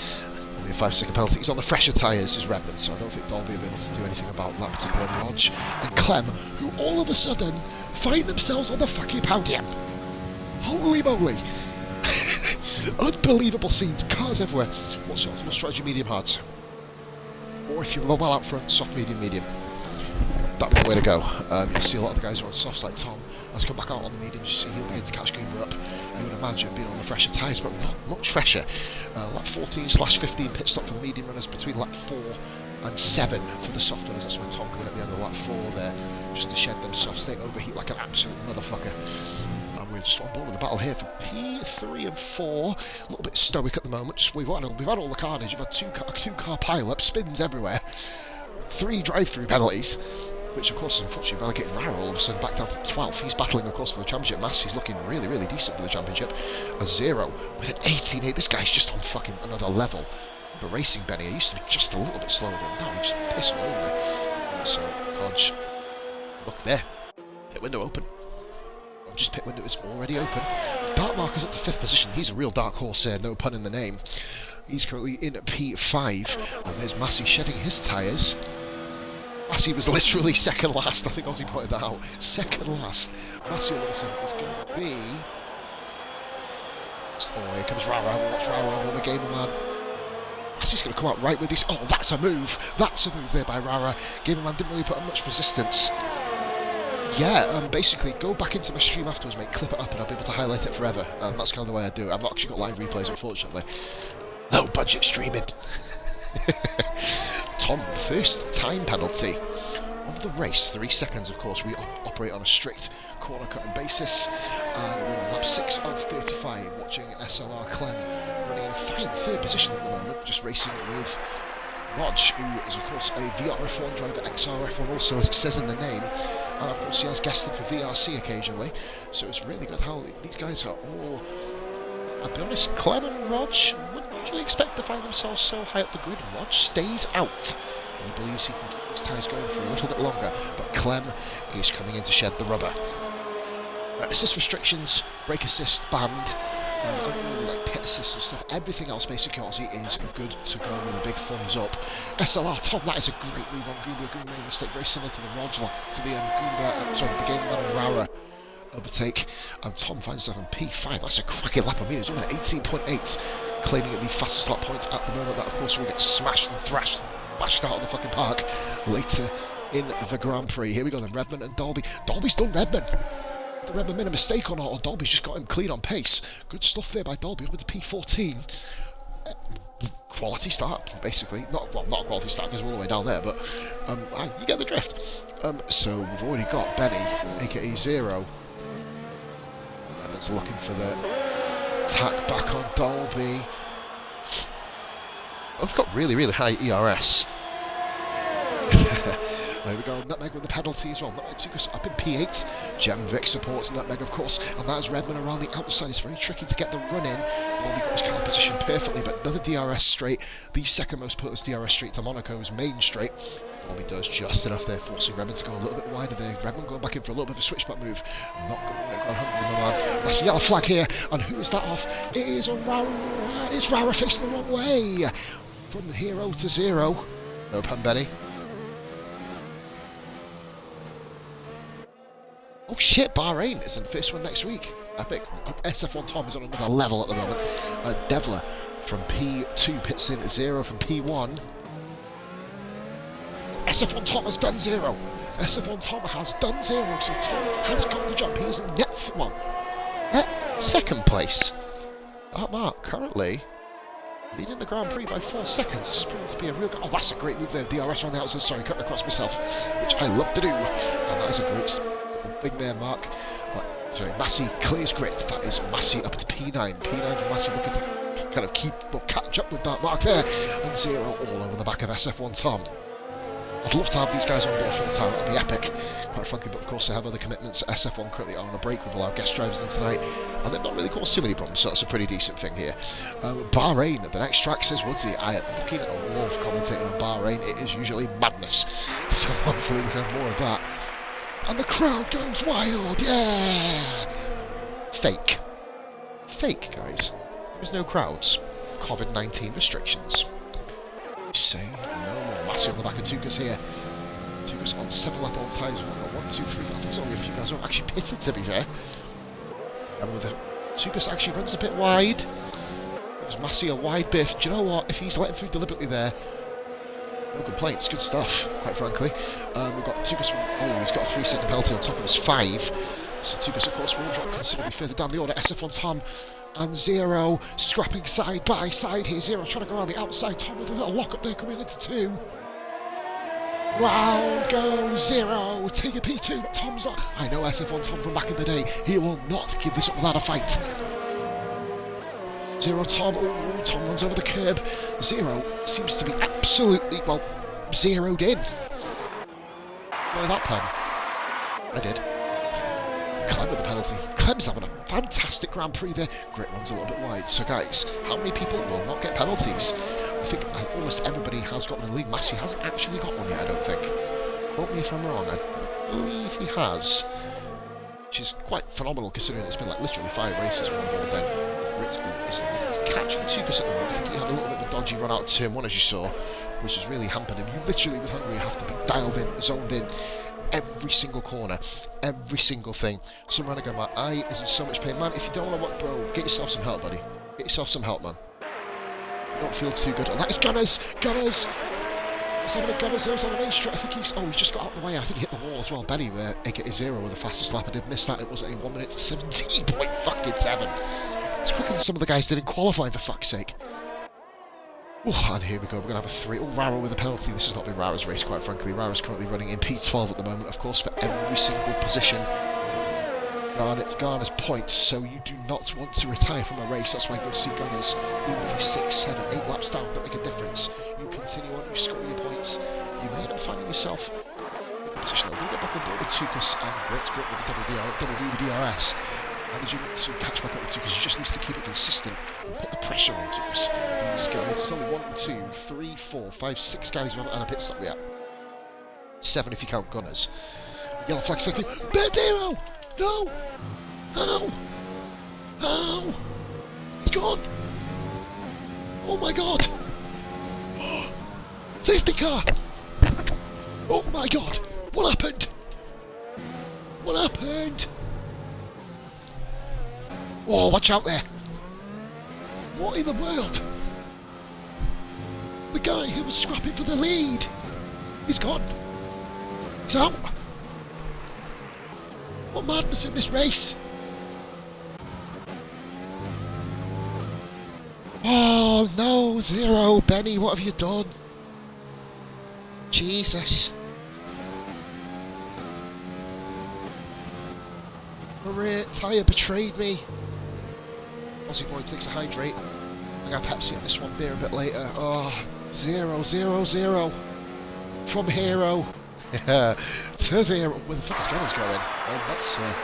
Only a 5-second penalty. He's on the fresher tyres as Redman, so I don't think Dolby will be able to do anything about that particular Lodge. And Clem, who all of a sudden find themselves on the fucking podium. Holy moly! Unbelievable scenes, cars everywhere. What's your optimal strategy, medium hards? Or if you're well out front, soft, medium, medium. That'd be the way to go. You'll see a lot of the guys who are on softs like Tom has come back out on the mediums. You see he'll begin to catch Goomer up. You would imagine being on the fresher tyres, but not much fresher. Lap 14/15 pit stop for the medium runners between lap 4 and 7 for the soft runners. That's when Tom coming at the end of lap 4 there, just to shed them softs. They overheat like an absolute motherfucker. And we're just on board with the battle here for P3 and 4. A little bit stoic at the moment. Just we've had all the carnage. You've had two car pile-ups, spins everywhere, 3 drive-through penalties, which of course unfortunately relegated Rara all of a sudden back down to 12th. He's battling of course for the championship. Massey's looking really, really decent for the championship. A 0 with an 18.8. This guy's just on fucking another level. But racing Benny, he used to be just a little bit slower than now. He just pissed all over me. So Hodge, look there, pit window open. Just pit window is already open. Dark Marker's up to 5th position. He's a real dark horse here, no pun in the name. He's currently in P5, and there's Massey shedding his tyres. Massey was literally second last, I think Ozzy pointed that out. Second last. Massey Lawson is going to be... Oh, here comes Rara. Watch Rara over the Gamer Man. Massey's going to come out right with this. Oh, that's a move. That's a move there by Rara. Gamer Man didn't really put up much resistance. Yeah, basically, go back into my stream afterwards, mate, clip it up and I'll be able to highlight it forever. That's kind of the way I do it. I've not actually got live replays, unfortunately. Low budget streaming. Tom, first time penalty of the race. 3 seconds, of course. We operate on a strict corner cutting basis. And we're on lap 6 of 35, watching SLR Clem running in a fine 3rd position at the moment, just racing with Lodge, who is of course a VRF1 driver, XRF1 also, as it says in the name, and of course he has guested for VRC occasionally, so it's really good how these guys are all, I'll be honest, Clem and Rodge wouldn't usually expect to find themselves so high up the grid. Rodge stays out. He believes he can keep his tyres going for a little bit longer, but Clem is coming in to shed the rubber. Assist restrictions, brake assist banned, like pit assist and stuff, everything else basically Aussie is good to go with a big thumbs up. SLR Tom, that is a great move on Goomba. Goomba made a mistake very similar to the Rodge, to the the Game Man and Rara overtake, and Tom finds himself in P5. That's a cracking lap. I mean, he's on an 18.8, claiming it the fastest lap point at the moment. That of course will get smashed and thrashed, bashed out of the fucking park later in the Grand Prix. Here we go then, Redman and Dolby. Dolby's done Redman. The Redman made a mistake on it, or Dolby's just got him clean on pace. Good stuff there by Dolby, up into P14. Quality start, basically. Not a quality start because we're all the way down there, but you get the drift. So we've already got Benny, aka 0. That's looking for the attack back on Dolby. Both got really, really high ERS. There we go, Nutmeg with the penalty as well. Nutmeg took us up in P8. Gem Vic supports Nutmeg, of course, and that is Redman around the outside. It's very tricky to get the run in. Bobby got his car positioned perfectly, but another DRS straight, the second most putless DRS straight to Monaco's main straight. Bobby does just enough there, forcing Redman to go a little bit wider there. Redman going back in for a little bit of a switchback move. Not going to go on Hungary, my man. That's a yellow flag here, and who is that off? It is a Rara. It's Rara facing the wrong way. From 0 to 0. No pun, Benny. Oh shit, Bahrain is in the first one next week. Epic. SF1 Tom is on another level at the moment. Devler from P2 pits in 0 from P1. SF1 Tom has done 0. SF1 Tom has done 0, so Tom has got the jump. He is in net second place. That mark currently leading the Grand Prix by 4 seconds. This is proving to be a real... Oh, that's a great move there. DRS on the outside. Sorry, cutting across myself, which I love to do. And that is a great thing there, Mark. Sorry, Massey clears grit. That is Massey up to P9. P9 for Massey looking to kind of catch up with that mark there. And 0 all over the back of SF1 Tom. I'd love to have these guys on board full time, that'd be epic, quite frankly, but of course they have other commitments. SF1 currently on a break with all our guest drivers in tonight, and they've not really caused too many problems, so that's a pretty decent thing here. Bahrain, the next track, says Woodsy. I fucking love commentating on Bahrain, it is usually madness, so hopefully we can have more of that. And the crowd goes wild, yeah! Fake. Fake, guys. There's no crowds. COVID-19 restrictions. Say no more. Massey on the back of Tukas here. Tukas on several lap on times. We've got 1, 2, 3. I think there's only a few guys who are actually pitted, to be fair. And with Tukas actually runs a bit wide. Gives Massey a wide biff. Do you know what? If he's letting through deliberately there, no complaints. Good stuff, quite frankly. We've got Tukas. Oh, he's got a 3-second penalty on top of his 5. So Tukas, of course, will drop considerably further down the order. SF1 Tom and 0 scrapping side by side here. 0 trying to go around the outside. Tom with a little lock up there coming into 2. Round goes 0. Take a P2, but Tom's not. I know SF1 Tom from back in the day. He will not give this up without a fight. 0 Tom. Oh, Tom runs over the curb. 0 seems to be absolutely, well, zeroed in. Why that pen? I did. Clem with the penalty. Clem's having a fantastic Grand Prix there. Grit runs a little bit wide. So guys, how many people will not get penalties? I think almost everybody has gotten a league. Massey hasn't actually got one yet, I don't think. Quote me if I'm wrong. I believe he has. Which is quite phenomenal considering it's been like literally 5 races from on board then. Grit is catching Tukas at the moment. I think he had a little bit of a dodgy run out of turn 1 as you saw, which has really hampered him. You literally with Hungary have to be dialed in, zoned in. Every single corner, every single thing. Some runner go, my eye is in so much pain. Man, if you don't want to work, bro, get yourself some help, buddy. Get yourself some help, man. You don't feel too good. And that is Gunners! Gunners! He's having a Gunners there, he's on an ace track. I think he's just got out of the way. I think he hit the wall as well. Benny, aka 0 with the fastest lap. I did miss that. It was a 1 minute 17.7. It's quicker than some of the guys did in qualifying, for fuck's sake. Oh, and here we go, we're going to have a 3. Oh, Rara with a penalty. This has not been Rara's race, quite frankly. Rara's currently running in P12 at the moment, of course, for every single position. Garner's points, so you do not want to retire from a race. That's why you'll see Gunners, even if he's 6, 7, 8 laps down, don't make a difference. You continue on, you score your points. You may end up finding yourself in a good position. I'm going to get back on board with Tukas and Grit with the double DRS. And as you look to catch back up with Tukas, he just needs to keep it consistent and put the pressure on Tukas. These guys, there's only 1, 2, 3, 4, 5, 6 guys who haven't had a pit stop yet. 7 if you count Gunners. Yellow flag second. Berdero! No! How? How? He's gone! Oh my god! Safety car! Oh my god! What happened? What happened? Oh, watch out there! What in the world? The guy who was scrapping for the lead! He's gone! He's out! What madness in this race! Oh no, 0, Benny, what have you done? Jesus. Maria tyre betrayed me. Aussie boy takes a hydrate. I got Pepsi in this one beer a bit later. Oh, 0, 0, 0. From Hero. Says here, where the fuck is Gunners going? That's a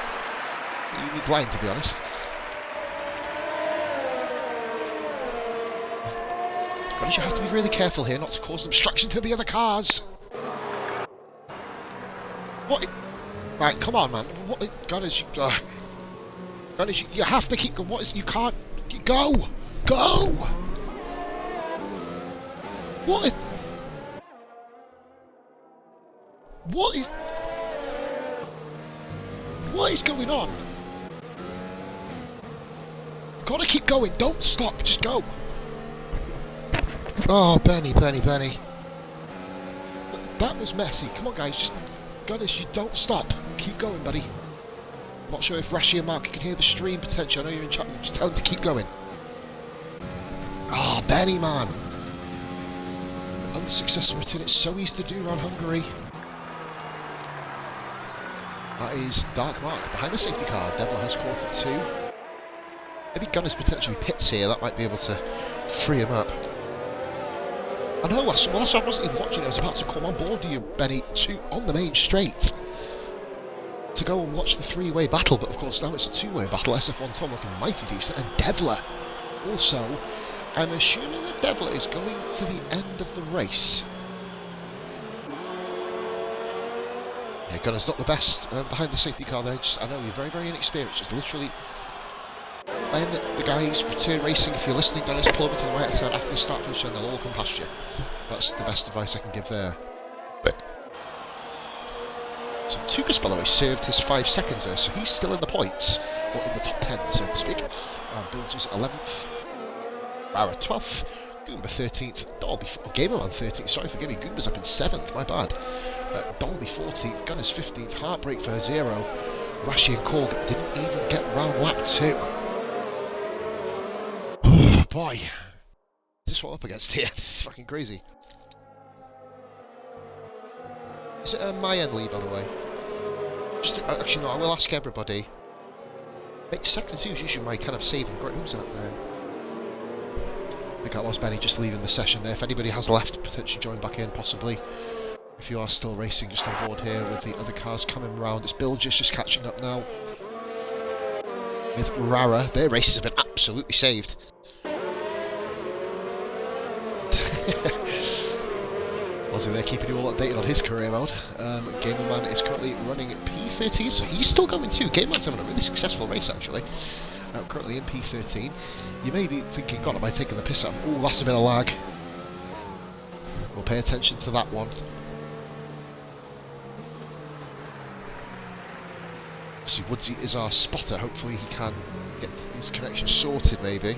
unique line, to be honest. Gunners, you have to be really careful here not to cause obstruction to the other cars. What? Right, come on, man. What? Gunners, Gunners, you have to keep going. What is? You can't. Go! Go! What is? What is? What is going on? Gotta keep going. Don't stop. Just go. Oh, Benny. That was messy. Come on, guys. Just Gunners, you don't stop. Keep going, buddy. I'm not sure if Rashi and Mark can hear the stream potential. I know you're in chat. Just tell them to keep going. Oh, Benny, man. Unsuccessful return. It's so easy to do around Hungary. That is Dark Mark behind the safety car. Devil has caught him too. Maybe Gunners potentially pits here. That might be able to free him up. I know, I wasn't even watching. I was about to come on board to you, Benny, on the main straight to go and watch the three-way battle, but of course now it's a two-way battle. SF1 Tom looking mighty decent, and Devler also. I'm assuming that Devler is going to the end of the race. Yeah, Gunner's not the best behind the safety car there. I know you're very, very inexperienced. Just literally when the guys return racing, if you're listening, Gunners, pull over to the right side after the start finish and they'll all come past you. That's the best advice I can give there. So Tukas, by the way, served his 5 seconds there, so he's still in the points, or in the top 10, so to speak. Bilges 11th, Rara 12th, Goomba 13th, Dolby, Gamerman 13th, sorry forgive me, Goomba's up in 7th, my bad. Dolby 14th, Gunners 15th, Heartbreak for 0, Rashi and Korg didn't even get round lap 2. Oh boy, is this what we're up against here? This is fucking crazy. Is it my end lead, by the way? Actually, no, I will ask everybody. Sector 2 is usually my kind of saving grace. Who's out there? I think that was Benny just leaving the session there. If anybody has left, potentially join back in, possibly. If you are still racing, just on board here with the other cars coming round. It's Bilges just catching up now with Rara. Their races have been absolutely saved. Also, they're keeping you all updated on his career mode. Gamerman is currently running P13, so he's still going too. Gamerman's having a really successful race, actually. Currently in P13. You may be thinking, God, am I taking the piss out? Oh, that's a bit of lag. We'll pay attention to that one. See, Woodsy is our spotter. Hopefully he can get his connection sorted, maybe.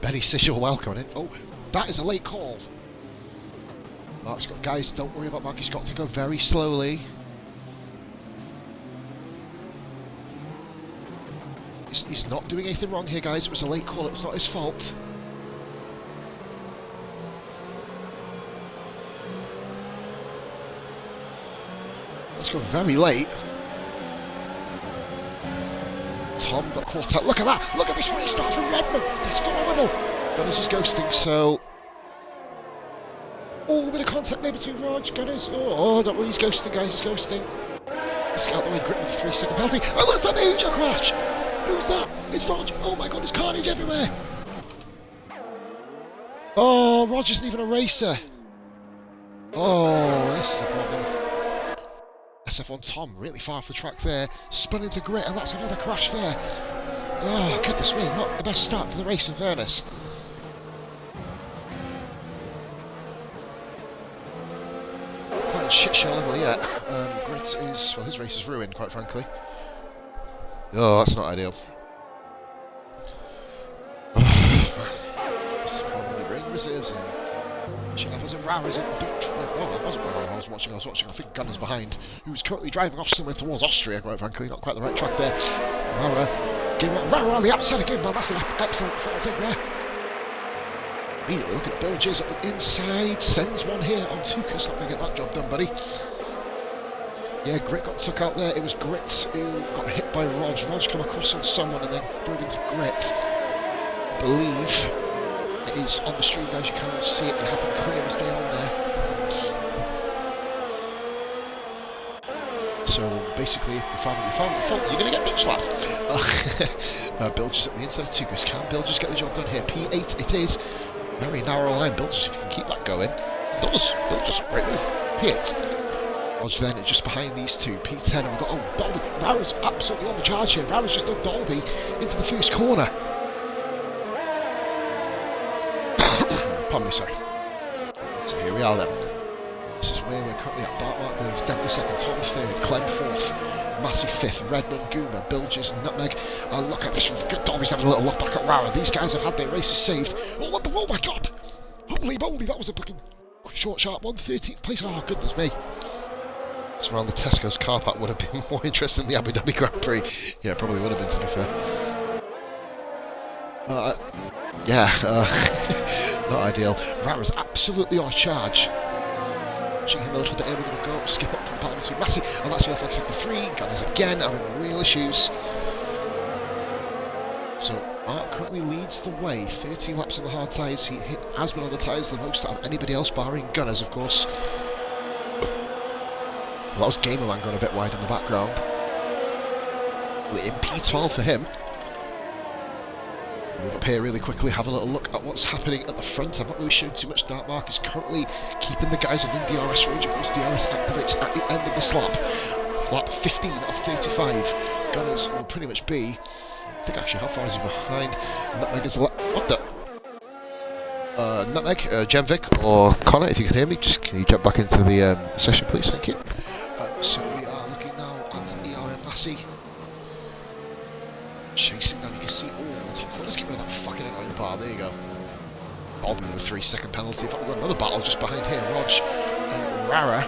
Benny says you're welcome. Oh, that is a late call. Mark's got, guys, don't worry about Mark. He's got to go very slowly. He's not doing anything wrong here, guys. It was a late call. It was not his fault. Let's go very late. Tom got caught out. Look at that! Look at this restart from Redmond! That's phenomenal! Gunners is ghosting, so... Oh, a bit of contact there between Raj, Gunners. Oh, don't worry, he's ghosting, guys, he's ghosting. Let's get out the way, Grip with a 3-second penalty. Oh, that's a major crash! Who's that? It's Raj! Oh my god, there's carnage everywhere! Oh, Raj isn't even a racer! Oh, this is a problem. SF1 Tom really far off the track there, spun into Grit, and that's another crash there. Oh, goodness me, not the best start to the race in fairness. Quite a shit show level yet. Grit is, well, his race is ruined, quite frankly. Oh, that's not ideal. What's the problem when you bring reserves in? Levels and Rara's in deep trouble. Oh, that wasn't where I was watching. I think Gunner's behind, who's currently driving off somewhere towards Austria, quite frankly. Not quite the right track there. Rara on the outside again, man. That's an excellent thing there. Immediately look at Bilges up the inside. Sends one here on Tukas. Not going to get that job done, buddy. Yeah, Grit got took out there. It was Grit who got hit by Rog. Rog come across on someone and then drove into Grit, I believe. It is on the stream, guys. You can't see it. It happened clear as day on there. So basically, if you found the fault, you're going to get bitch slapped. Bilges at the inside of Tugas. Can Bilges get the job done here? P8 it is. Very narrow line. Bilges, if you can keep that going. It does. Bilges, great move. P8. Lodge then just behind these two. P10, and we've got, oh, Dolby. Rara's absolutely on the charge here. Rara's just done Dolby into the first corner. Pardon me, sorry. So here we are then. This is where we're currently at. Dartmark leads, Denver second, Tom third, Clem fourth, Massey fifth, Redmond, Goomer, Bilges, Nutmeg. Look at this, Dolby's having a little look back at Rara. These guys have had their races saved. Oh, what the, oh my god! Holy moly, that was a fucking short, sharp 113th place. Oh, goodness me. So around the Tesco's car park would have been more interesting than the Abu Dhabi Grand Prix. Yeah, probably would have been, to be fair. Not ideal. Rara's absolutely on charge. Him a little bit here, we're going to go skip up to the battle between Massey and that's the Flex sector 3. Gunners again having real issues. So Art currently leads the way, 13 laps on the hard tyres. He has been on the tyres the most out of anybody else, barring Gunners, of course. Well, that was Gamerman going a bit wide in the background. In P12 for him. Move up here really quickly, have a little look at what's happening at the front. I've not really shown too much. Dartmark is currently keeping the guys on the DRS range. Of course, DRS activates at the end of this lap. Lap 15 of 35. Gunners will pretty much be, I think actually, how far is he behind? Nutmeg is a lap. What the? Nutmeg, Genvic, or Connor, if you can hear me, just can you jump back into the session, please? Thank you. So we are looking now at ERM Massey. Chasing down, you can see all the top foot. Let's get rid of that fucking annoying bar. There you go. I'll be with a 3-second penalty. In fact, we've got another battle just behind here. Rog and Rara.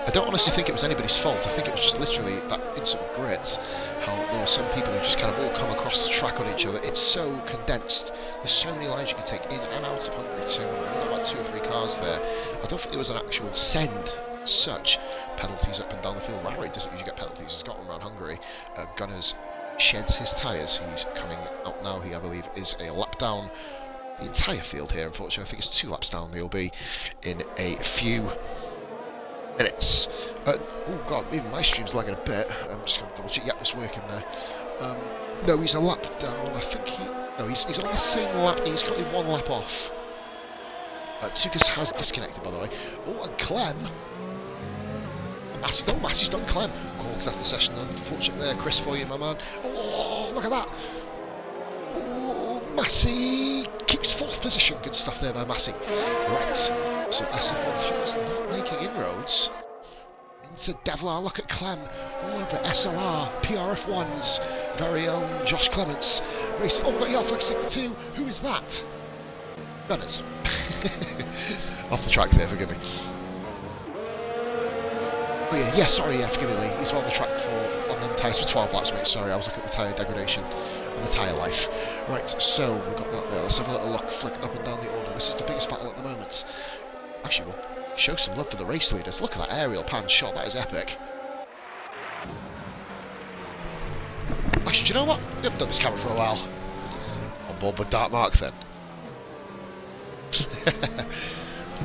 I don't honestly think it was anybody's fault. I think it was just literally that instant grit. How there were some people who just kind of all come across the track on each other. It's so condensed. There's so many lines you can take in and out of Hungary too. We've got about 2 or 3 cars there. I don't think there was an actual send as such. Penalties up and down the field. Rara doesn't usually get penalties. He's got them around Hungary. Gunners sheds his tyres. He's coming out now. He, I believe, is a lap down the entire field here. Unfortunately, I think it's 2 laps down. He'll be in a few minutes. Oh god, even my stream's lagging a bit. I'm just going to double check. Yep, it's working there. No, he's a lap down. I think he's on the same lap. He's currently 1 lap off. Tukas has disconnected, by the way. Oh, and Clem. Massey's done Clem. Corks after the session, unfortunate there. Chris for you, my man. Oh, look at that. Oh, Massey keeps 4th position. Good stuff there by Massey. Right, so SF1 Thomas not making inroads into Devlar. Look at Clem all over SLR, PRF1's very own Josh Clements. Racing. Oh, we've got Yellow Flex 62. Who is that? Gunners. Off the track there, forgive me. Oh yeah, sorry, forgive me, Lee. He's on the track on them tyres for 12 laps, mate. Sorry, I was looking at the tyre degradation and the tyre life. Right, so we've got that there. Let's have a little look, flick up and down the order. This is the biggest battle at the moment. Actually, we'll show some love for the race leaders. Look at that aerial pan shot. That is epic. Actually, do you know what? We haven't done this camera for a while. On board with Dartmark then.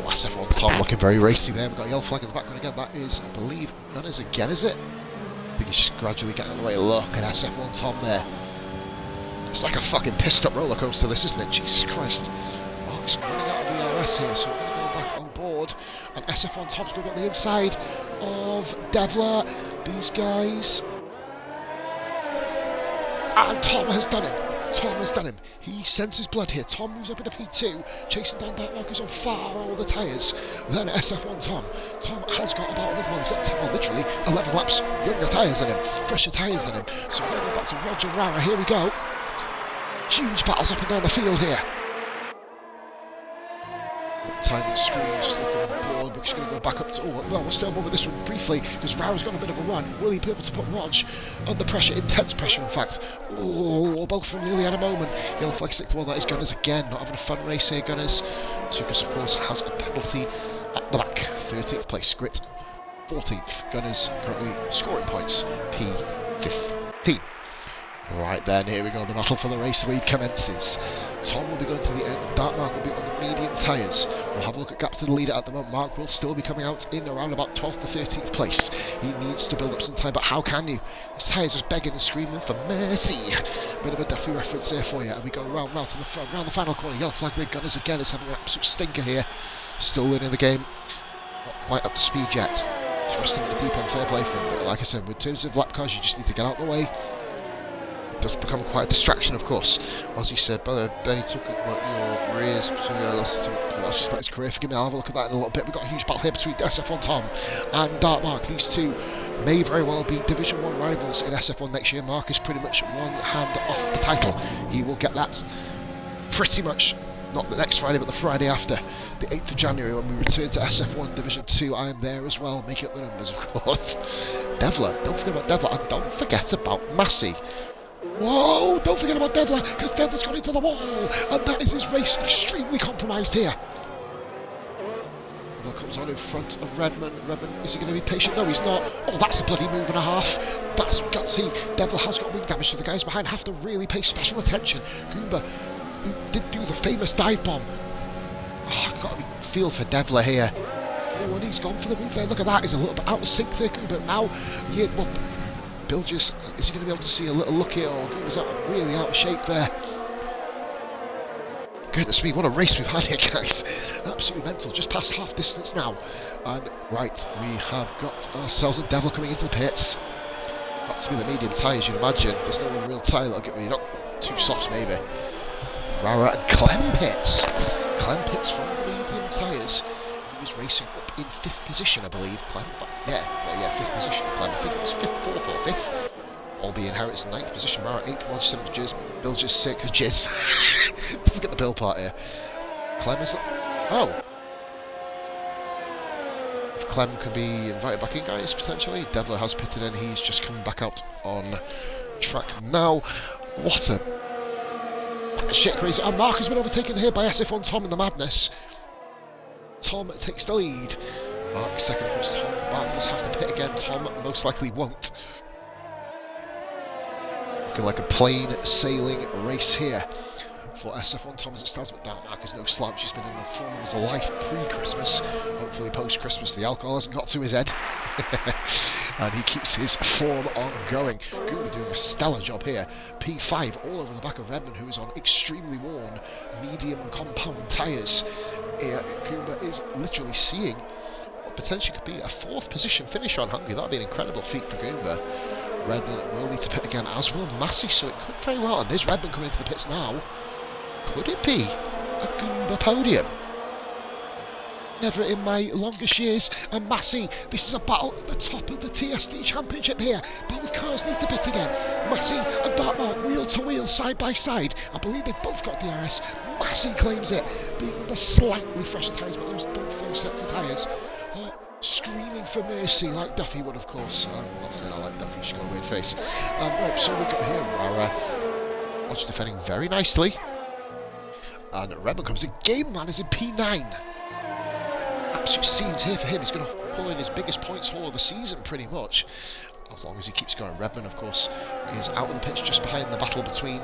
SF1 Tom looking very racy there. We've got a yellow flag in the background again. That is, I believe, Gunners again, is it? I think he's just gradually getting away. Look at SF1 Tom there. It's like a fucking pissed up roller coaster, this, isn't it? Jesus Christ. Oh, it's running out of ERS here, so we're going to go back on board. And SF1 Tom's going to go on the inside of Devlar. These guys. And Tom has done him. Tom has done him. He sends his blood here. Tom moves up into P2, chasing down Dartmark, who's on far all the tyres. Then SF1 Tom. Tom has got about another one. He's got literally 11 laps younger tyres than him, fresher tyres than him. So we're going to go back to Roger Rara. Here we go. Huge battles up and down the field here. Timing screen, just looking on board. We're just going to go back up to. Oh, well, we'll stay on board with this one briefly because Rara's got a bit of a run. Will he be able to put Rog under pressure? Intense pressure, in fact. Oh, both from nearly at a moment. Yellow flag 6-1. That is Gunners again. Not having a fun race here, Gunners. Tukas, of course, has a penalty at the back. 13th place, Grit. 14th. Gunners currently scoring points. P15. Right then, here we go, the battle for the race lead commences. Tom will be going to the end, Dark Mark will be on the medium tyres. We'll have a look at gap to the leader at the moment. Mark will still be coming out in around about 12th to 13th place. He needs to build up some time, but how can you? His tyres are begging and screaming for mercy. Bit of a Duffy reference here for you, and we go round now to the front, round the final corner. Yellow flag, the Gunners again is having an absolute stinker here. Still learning the game, not quite up to speed yet. Thrusting at the deep end, fair play for him, but like I said, with terms of lap cars, you just need to get out of the way. Does become quite a distraction, of course. As he said, Benny took your rears, so that's just about his career. Forgive me, I'll have a look at that in a little bit. We've got a huge battle here between SF1 Tom and Dark Mark. These two may very well be Division 1 rivals in SF1 next year. Mark is pretty much one hand off the title. He will get that pretty much, not the next Friday, but the Friday after, the 8th of January, when we return to SF1 Division 2. I am there as well, making up the numbers, of course. Devler, don't forget about Devler, and don't forget about Massey. Whoa, don't forget about Devler, because Devler's gone into the wall, and that is his race extremely compromised here. Devler comes on in front of Redmond. Redmond, is he going to be patient? No, he's not. Oh, that's a bloody move and a half. That's gutsy. Devler has got wing damage, so the guys behind have to really pay special attention. Goomba, who did do the famous dive bomb. Oh, I've got to feel for Devler here. Oh, and he's gone for the move there. Look at that, he's a little bit out of sync there, Goomba. Now, yeah, well, Bilges, is he going to be able to see a little look here, or Goober's really out of shape there? Goodness me, what a race we've had here, guys. Absolutely mental. Just past half distance now. And right, we have got ourselves a Devil coming into the pits. Got to be the medium tyres, you'd imagine. There's no other real tyre that'll get me, not two softs maybe. Rara and Clem pits. Clem pits from the medium tyres. He was racing up in 5th position, I believe. Clem, yeah, 5th position. Clem, I think it was 5th, 4th or 5th. Albie inherits 9th position. Rara 8th, Lodge 7th, Jizz. Bill just 6th, Jizz. Don't forget the Bill part here. Clem is... Oh. If Clem could be invited back in, guys, potentially. Devler has pitted in. He's just coming back out on track now. What a shit crazy. And Mark has been overtaken here by SF1 Tom in the madness. Tom takes the lead. Mark second, of course. Tom. Mark does have to pit again. Tom most likely won't. Looking like a plain sailing race here for SF1 Tom as it stands, but Dark Mark is no slouch. He's been in the form of his life pre-Christmas. Hopefully post-Christmas the alcohol hasn't got to his head. And he keeps his form on going. Goomba doing a stellar job here. P5 all over the back of Redmond, who is on extremely worn medium compound tyres. Here, Goomba is literally seeing what potentially could be a 4th position finish on Hungary. That would be an incredible feat for Goomba. Redmond will need to pit again, as will Massey, so it could very well. And there's Redmond coming into the pits now. Could it be a Goomba podium? Never in my longest years. And Massey, this is a battle at the top of the TSD Championship here. Both cars need to pit again. Massey and Dartmark wheel to wheel, side by side. I believe they've both got DRS. Massey claims it, being on the slightly fresher tyres, but both those sets of tyres are screaming for mercy, like Duffy would, of course. I'm not saying I like Duffy, she's got a weird face. Right, so we've got here Rara. Watch defending very nicely. And Redmond comes in. Game Man is in P9. Absolute scenes here for him. He's going to pull in his biggest points haul of the season, pretty much, as long as he keeps going. Redmond, of course, is out of the pitch just behind the battle between.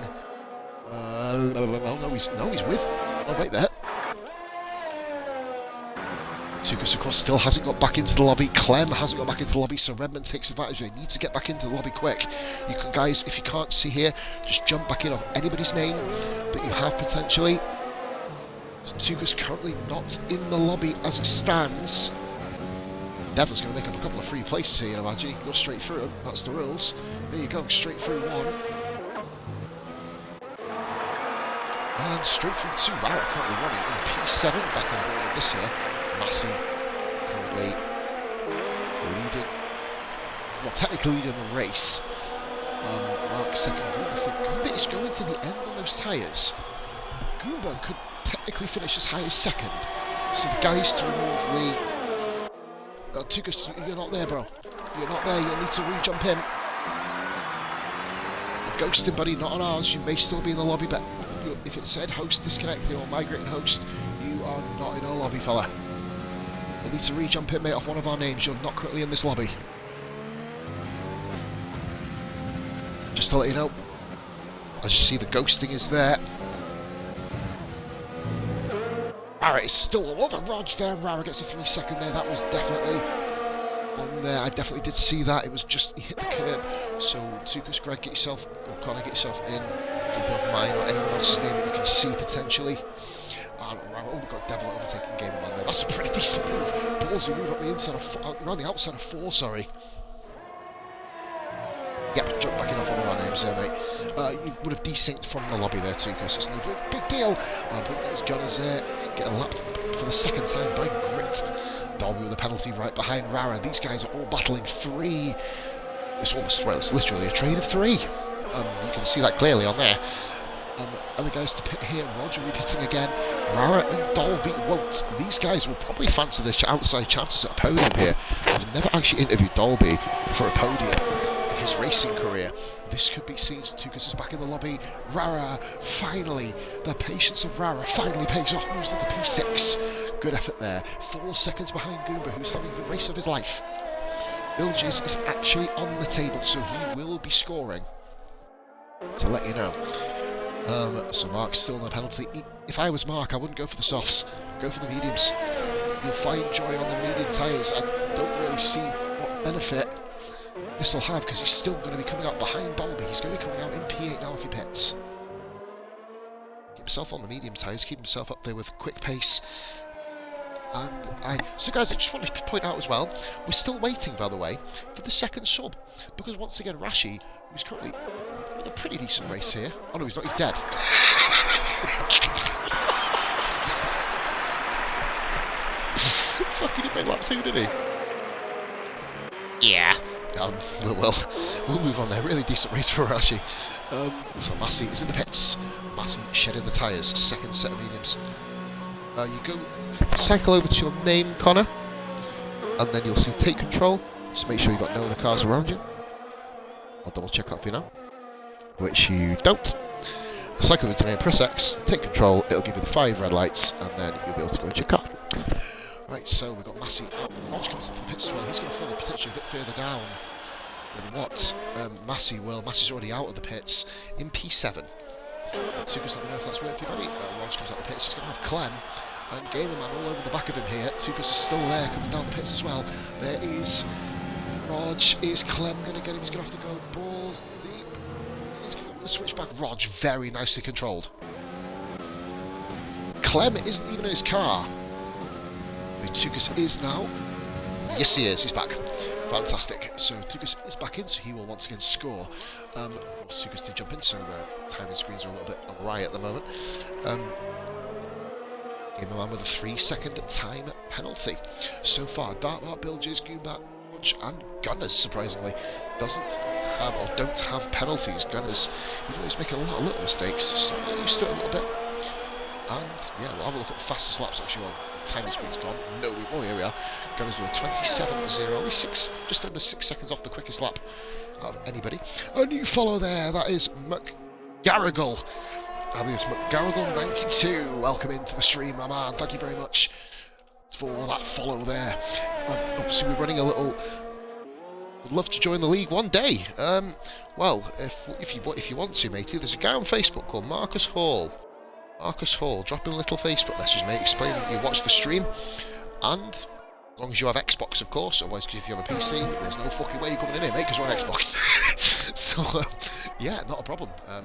No, he's with. Oh, wait there. Tukas, of course, still hasn't got back into the lobby. Clem hasn't got back into the lobby, so Redmond takes advantage. They need to get back into the lobby quick. You can, guys, if you can't see here, just jump back in off anybody's name that you have potentially. Tugas currently not in the lobby as it stands. Devlin's going to make up a couple of free places here, you imagine. He can go straight through them. That's the rules. There you go, straight through one. And straight through two. Wow, currently running in P7. Back on board with this here. Massey currently leading. Well, technically leading the race. Mark second. Goomba is going to the end on those tyres. Goomba could technically finish as high as second. So the guys to remove the... Tukas, you're not there, bro. You're not there. You'll need to re-jump him. Ghosting, buddy, not on ours. You may still be in the lobby, but if it said host disconnected or migrating host, you are not in our lobby, fella. You'll need to re-jump him, mate, off one of our names. You're not currently in this lobby. Just to let you know. As you see, the ghosting is there. Rara is still all over Rog there. Rara gets a 3 second there. That was definitely on there. I definitely did see that. It was just, he hit the curb. So, Tukas, Greg, get yourself, or Connor, get yourself in. Keep over mine or anyone else's name that you can see potentially. And Rara, oh, we've got Devil overtaking Gamer Man there. That's a pretty decent move. Ballsy move up the inside of, around the outside of 4, sorry. Yep, jump back in off one of our names there, mate. You would have desynced from the lobby there too, because it's no big deal. I think those gunners there getting lapped for the second time by Grit. Dolby with a penalty right behind Rara. These guys are all battling 3. It's almost, well, it's literally a trade of 3. You can see that clearly on there. Other guys to pit here. Roger will be pitting again. Rara and Dolby won't. These guys will probably fancy the outside chances at a podium here. I've never actually interviewed Dolby for a podium in his racing career. This could be seen. Tukas is back in the lobby. Rara, finally, the patience of Rara finally pays off. Moves to the P6. Good effort there. 4 seconds behind Goomba, who's having the race of his life. Bilges is actually on the table, so he will be scoring. To let you know. So Mark's still no penalty. If I was Mark, I wouldn't go for the softs. Go for the mediums. You'll find joy on the medium tyres. I don't really see what benefit this will have, because he's still going to be coming out behind Dolby. He's going to be coming out in P8 now if he pits. Keep himself on the medium tyres, keep himself up there with quick pace. So guys, I just wanted to point out as well, we're still waiting, by the way, for the second sub, because once again Rashi, who's currently in a pretty decent race here. Oh no, he's not, he's dead. Fuck, he didn't make lap 2, did he? Yeah. We'll move on there. Really decent race for Rashi. So Massey is in the pits. Massey shedding the tyres. Second set of mediums. You go cycle over to your name, Connor, and then you'll see take control. Just make sure you've got no other cars around you. I'll double check that for you now, which you don't. Cycle over to name, press X, take control. It'll give you the 5 red lights, and then you'll be able to go into your car. Right, so we've got Massey. Rog comes into the pits as well. He's going to fall potentially a bit further down than what Massey will. Massey's already out of the pits in P7. Tukas, let me know if that's worked for you, buddy. Rog comes out the pits. He's going to have Clem and Gamer Man all over the back of him here. Tukas is still there, coming down the pits as well. There is Rog. Is Clem going to get him? He's going to have to go balls deep. He's going to have the switchback. Rog, very nicely controlled. Clem isn't even in his car. Tukas is now. Yes, he is. He's back. Fantastic. So Tukas is back in, so he will once again score. Of course, Tukas did jump in, so the timing screens are a little bit awry at the moment. Gamer Man with a 3-second time penalty. So far, Dartmart, Bilges, Goombat, and Gunners, surprisingly, don't have penalties. Gunners, even though he's making a lot of little mistakes, so get used to it a little bit. And yeah, we'll have a look at the fastest laps actually. Well, the timing screen's gone. No, here we are. Gunners with a 27.0, only just under 6 seconds off the quickest lap out of anybody. A new follow there, that is McGarrigle. I believe it's McGarrigle92. Welcome into the stream, my man. Thank you very much for that follow there. Obviously, we're running a little. Would love to join the league one day. Well, if you want to, matey, there's a guy on Facebook called Marcus Hall. Drop him a little Facebook message, mate, explaining that you watch the stream, and as long as you have Xbox, of course, otherwise if you have a PC, there's no fucking way you're coming in here, mate, because you're on Xbox. So, yeah, not a problem. I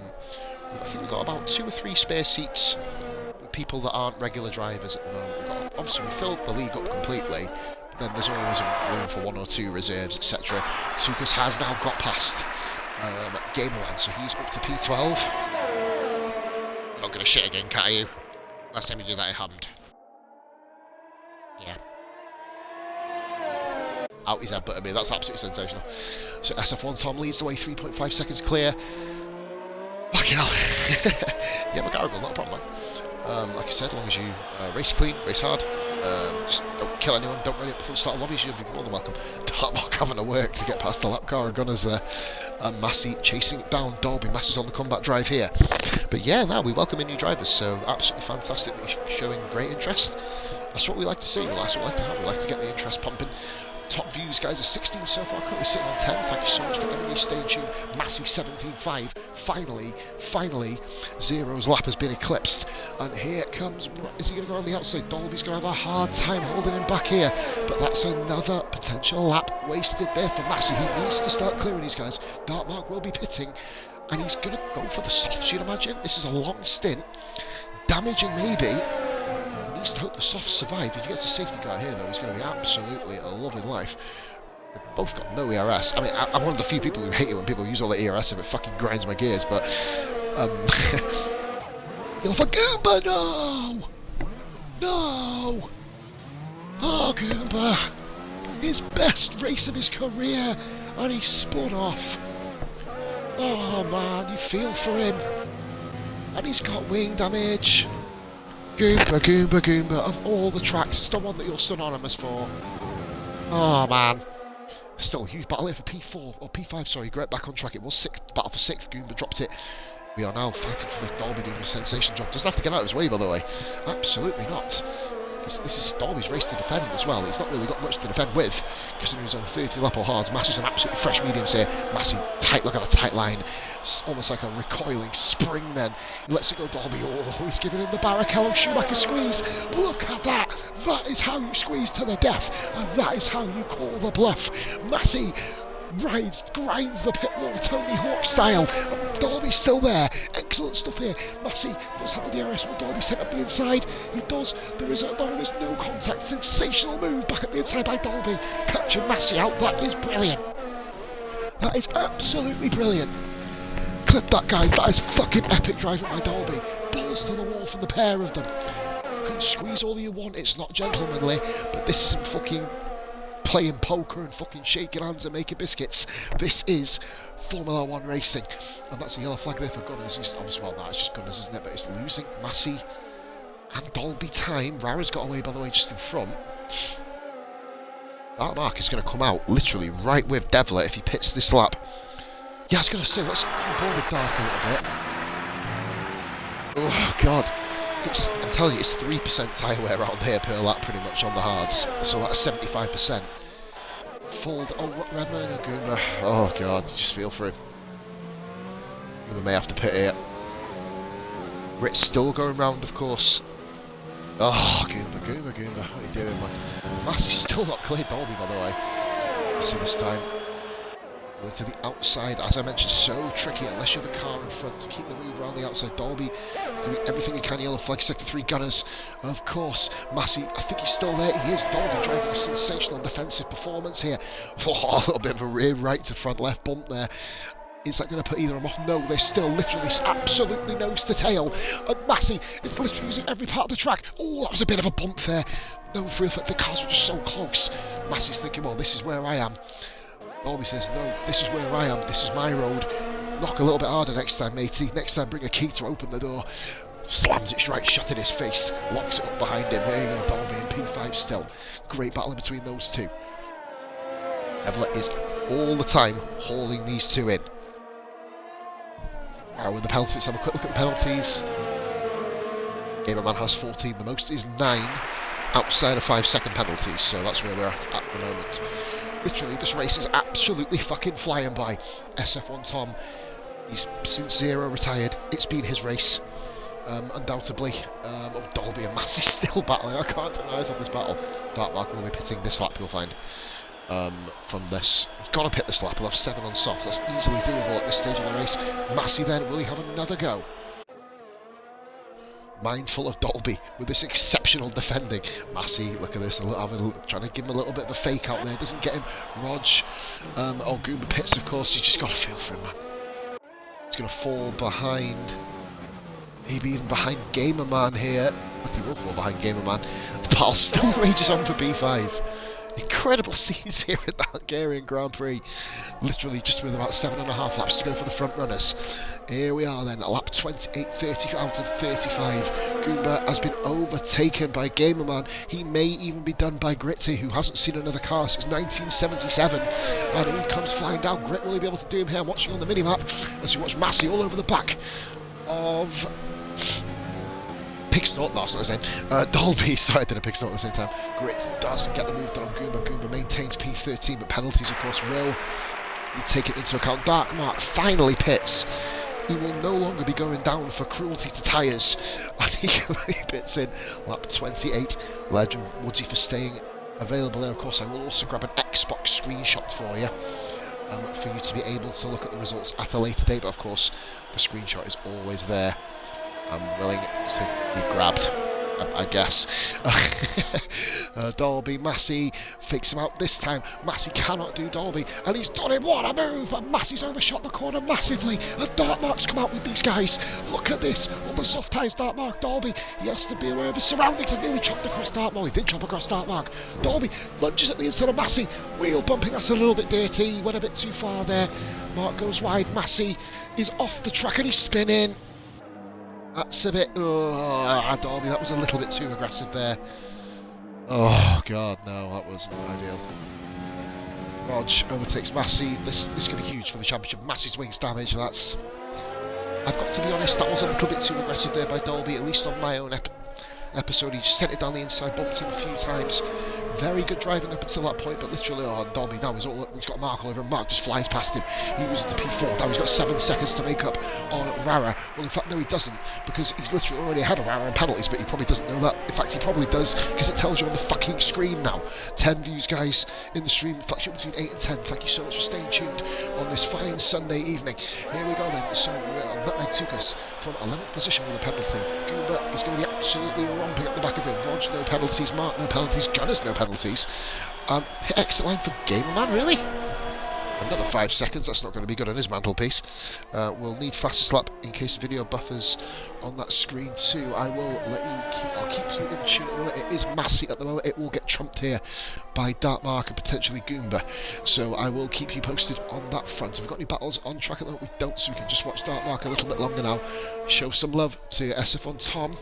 think we've got about 2 or 3 spare seats with people that aren't regular drivers at the moment. Obviously, we filled the league up completely, but then there's always room for 1 or 2 reserves, etc. Tukas has now got past Gamer Man, so he's up to P12. Not gonna shit again, cat, are you? Last time you did that, I hadn't. Yeah. Out his head button me, that's absolutely sensational. So SF1 Tom leads the way, 3.5 seconds clear. Fucking hell. Yeah, McGarrigle, not a problem, man. Like I said, as long as you race clean, race hard, just don't kill anyone, don't run it before the start of lobbies, you'll be more than welcome. Dartmock having to work to get past the lap car and Gunners there. And Massey chasing down Dolby. Massey's on the combat drive here. But yeah, now we welcome in new drivers, so absolutely fantastic that you're showing great interest. That's what we like to see, that's what we like to have, we like to get the interest pumping. top views, guys, are 16 so far, currently sitting on 10. Thank you so much for everybody staying tuned. Massey 17.5. Finally, Zero's lap has been eclipsed. And here comes, is he going to go on the outside? Dolby's going to have a hard time holding him back here. But that's another potential lap wasted there for Massey. He needs to start clearing these guys. Dark Mark will be pitting. And he's going to go for the softs, you'd imagine. This is a long stint. Damaging maybe. He needs to hope the softs survive. If he gets a safety car here, though, he's going to be absolutely a lovely life. They've both got no ERS. I mean, I'm one of the few people who hate it when people use all the ERS and it fucking grinds my gears, but... You're for Goomba, no! No! Oh, Goomba! His best race of his career, and he spun off. Oh man, you feel for him. And he's got wing damage. Goomba, of all the tracks, it's the one that you're synonymous for. Oh man. Still a huge battle here for P4, or P5, sorry, great back on track. It was battle for 6th, Goomba dropped it. We are now fighting for 5th, Dolby doing a sensation job. Doesn't have to get out of his way, by the way. Absolutely not. This is Dolby's race to defend as well. He's not really got much to defend with, considering he's on 30 lap or hards. Massey's on absolutely fresh mediums here. Massey, tight, look at the tight line. It's almost like a recoiling spring then. He lets it go, Dolby. Oh, he's giving him the Barrichello Schumacher squeeze. Look at that. That is how you squeeze to the death. And that is how you call the bluff. Massey grinds the pit wall Tony Hawk style. Dolby's still there. Excellent stuff here. Massey does have the DRS with Dolby sent up the inside. He does. There's no contact. Sensational move back up the inside by Dolby. Catching Massey out. That is brilliant. That is absolutely brilliant. Clip that, guys. That is fucking epic driving by Dolby. Balls to the wall from the pair of them. You can squeeze all you want. It's not gentlemanly, but this isn't fucking playing poker and fucking shaking hands and making biscuits. This is Formula 1 racing. And that's a yellow flag there for Gunners. It's obviously, well, no, it's just Gunners, isn't it? But it's losing Massey and Dolby time. Rara's got away, by the way, just in front. That mark is going to come out literally right with Devler if he pits this lap. Yeah, I was going to say, let's come aboard with Dark a little bit. Oh, God. I'm telling you, it's 3% tyre wear around here per lap pretty much on the hards. So that's 75%. Redman and Goomba. Oh god, you just feel for him. Goomba may have to pit here. Rit's still going round, of course. Oh, Goomba. What are you doing, man? Massey's still not cleared Dolby, by the way. Massey this time. Going to the outside, as I mentioned, so tricky unless you're the car in front to keep the move around the outside. Dolby doing everything he can. Yellow flag, sector 3 Gunners. Of course, Massey, I think he's still there. He is. Dolby driving a sensational defensive performance here. Oh, a little bit of a rear right to front left bump there. Is that going to put either of them off? No, they're still literally absolutely nose to tail. And Massey is literally using every part of the track. Oh, that was a bit of a bump there. No, for the cars were just so close. Massey's thinking, well, this is where I am. Dolby says, no, this is where I am, this is my road. Knock a little bit harder next time, matey. Next time, bring a key to open the door. Slams it right shut in his face. Locks it up behind him. There you go, Dolby and P5 still. Great battle in between those two. Evlet is all the time hauling these two in. Now with the penalties, let's have a quick look at the penalties. Gamerman has 14, the most is 9 outside of 5-second penalties, so that's where we're at the moment. Literally, this race is absolutely fucking flying by. SF1 Tom, he's since Zero retired. It's been his race, undoubtedly. Dolby and Massey still battling. I can't take my eyes off this battle. Dark Mark will be pitting this lap, you'll find. From this, he's got to pit this lap. He'll have 7 on soft. That's easily doable at this stage of the race. Massey then, will he have another go? Mindful of Dolby with this exceptional defending. Massey, look at this, trying to give him a little bit of a fake out there. Doesn't get him. Rog, Goomba pits, of course. You just got to feel for him, man. He's going to fall behind, maybe even behind Gamerman here. But he will fall behind Gamerman. The battle still rages on for B5. Incredible scenes here at the Hungarian Grand Prix. Literally just with about 7.5 laps to go for the front runners. Here we are then, lap 28.30 out of 35. Goomba has been overtaken by Gamerman. He may even be done by Gritty, who hasn't seen another car since 1977. And he comes flying down. Grit, will he be able to do him here? I'm watching on the minimap as you watch Massey all over the back of pig snort, no, that's not his name. Dolby, sorry, I did a pig snort at the same time. Grit doesn't get the move done on Goomba. Goomba maintains P13, but penalties, of course, will be taken into account. Dark Mark finally pits. He will no longer be going down for cruelty to tyres. I think he pits in lap 28. Legend Woodsy for staying available there. Of course, I will also grab an Xbox screenshot for you. For you to be able to look at the results at a later date, but of course the screenshot is always there. I'm willing to be grabbed, I guess. Dolby, Massey fakes him out this time. Massey cannot do Dolby, and he's done it. What a move! But Massey's overshot the corner massively, and Dartmark's come out with these guys. Look at this, on the soft tyres, Dartmark. Dolby, he has to be aware of his surroundings, and nearly chopped across Dartmark. He did chop across Dartmark. Dolby lunges at the inside of Massey. Wheel bumping, that's a little bit dirty. He went a bit too far there. Mark goes wide. Massey is off the track, and he's spinning. That's a bit... Dolby, that was a little bit too aggressive there. Oh, God, no, that wasn't ideal. Rog overtakes Massey. This could be huge for the championship. Massey's wings damage, that's... I've got to be honest, that was a little bit too aggressive there by Dolby, at least on my own episode. He just sent it down the inside, bumped him a few times. Very good driving up until that point, but literally, Dolby now he's got a mark all over him. Mark just flies past him. He was to P4. Now he's got 7 seconds to make up on Rara. Well, in fact, no, he doesn't, because he's literally already ahead of Rara in penalties, but he probably doesn't know that. In fact, he probably does, because it tells you on the fucking screen now. 10 views, guys, in the stream. Fluctuate between 8 and 10. Thank you so much for staying tuned on this fine Sunday evening. Here we go then. So we're on Nutmeg took us from 11th position with a penalty. Goomba is going to be absolutely romping up the back of him. Rog, no penalties. Mark, no penalties. Gunners, no penalties. Hit exit line for Gamerman, really? Another 5 seconds, that's not going to be good on his mantelpiece. We'll need fastest lap in case video buffers on that screen too. I will let you I'll keep you in tune at the moment. It is Massey at the moment. It will get trumped here by Dartmark and potentially Goomba. So I will keep you posted on that front. Have we got any battles on track at the moment? We don't, so we can just watch Dartmark a little bit longer now. Show some love to SF1 Tom.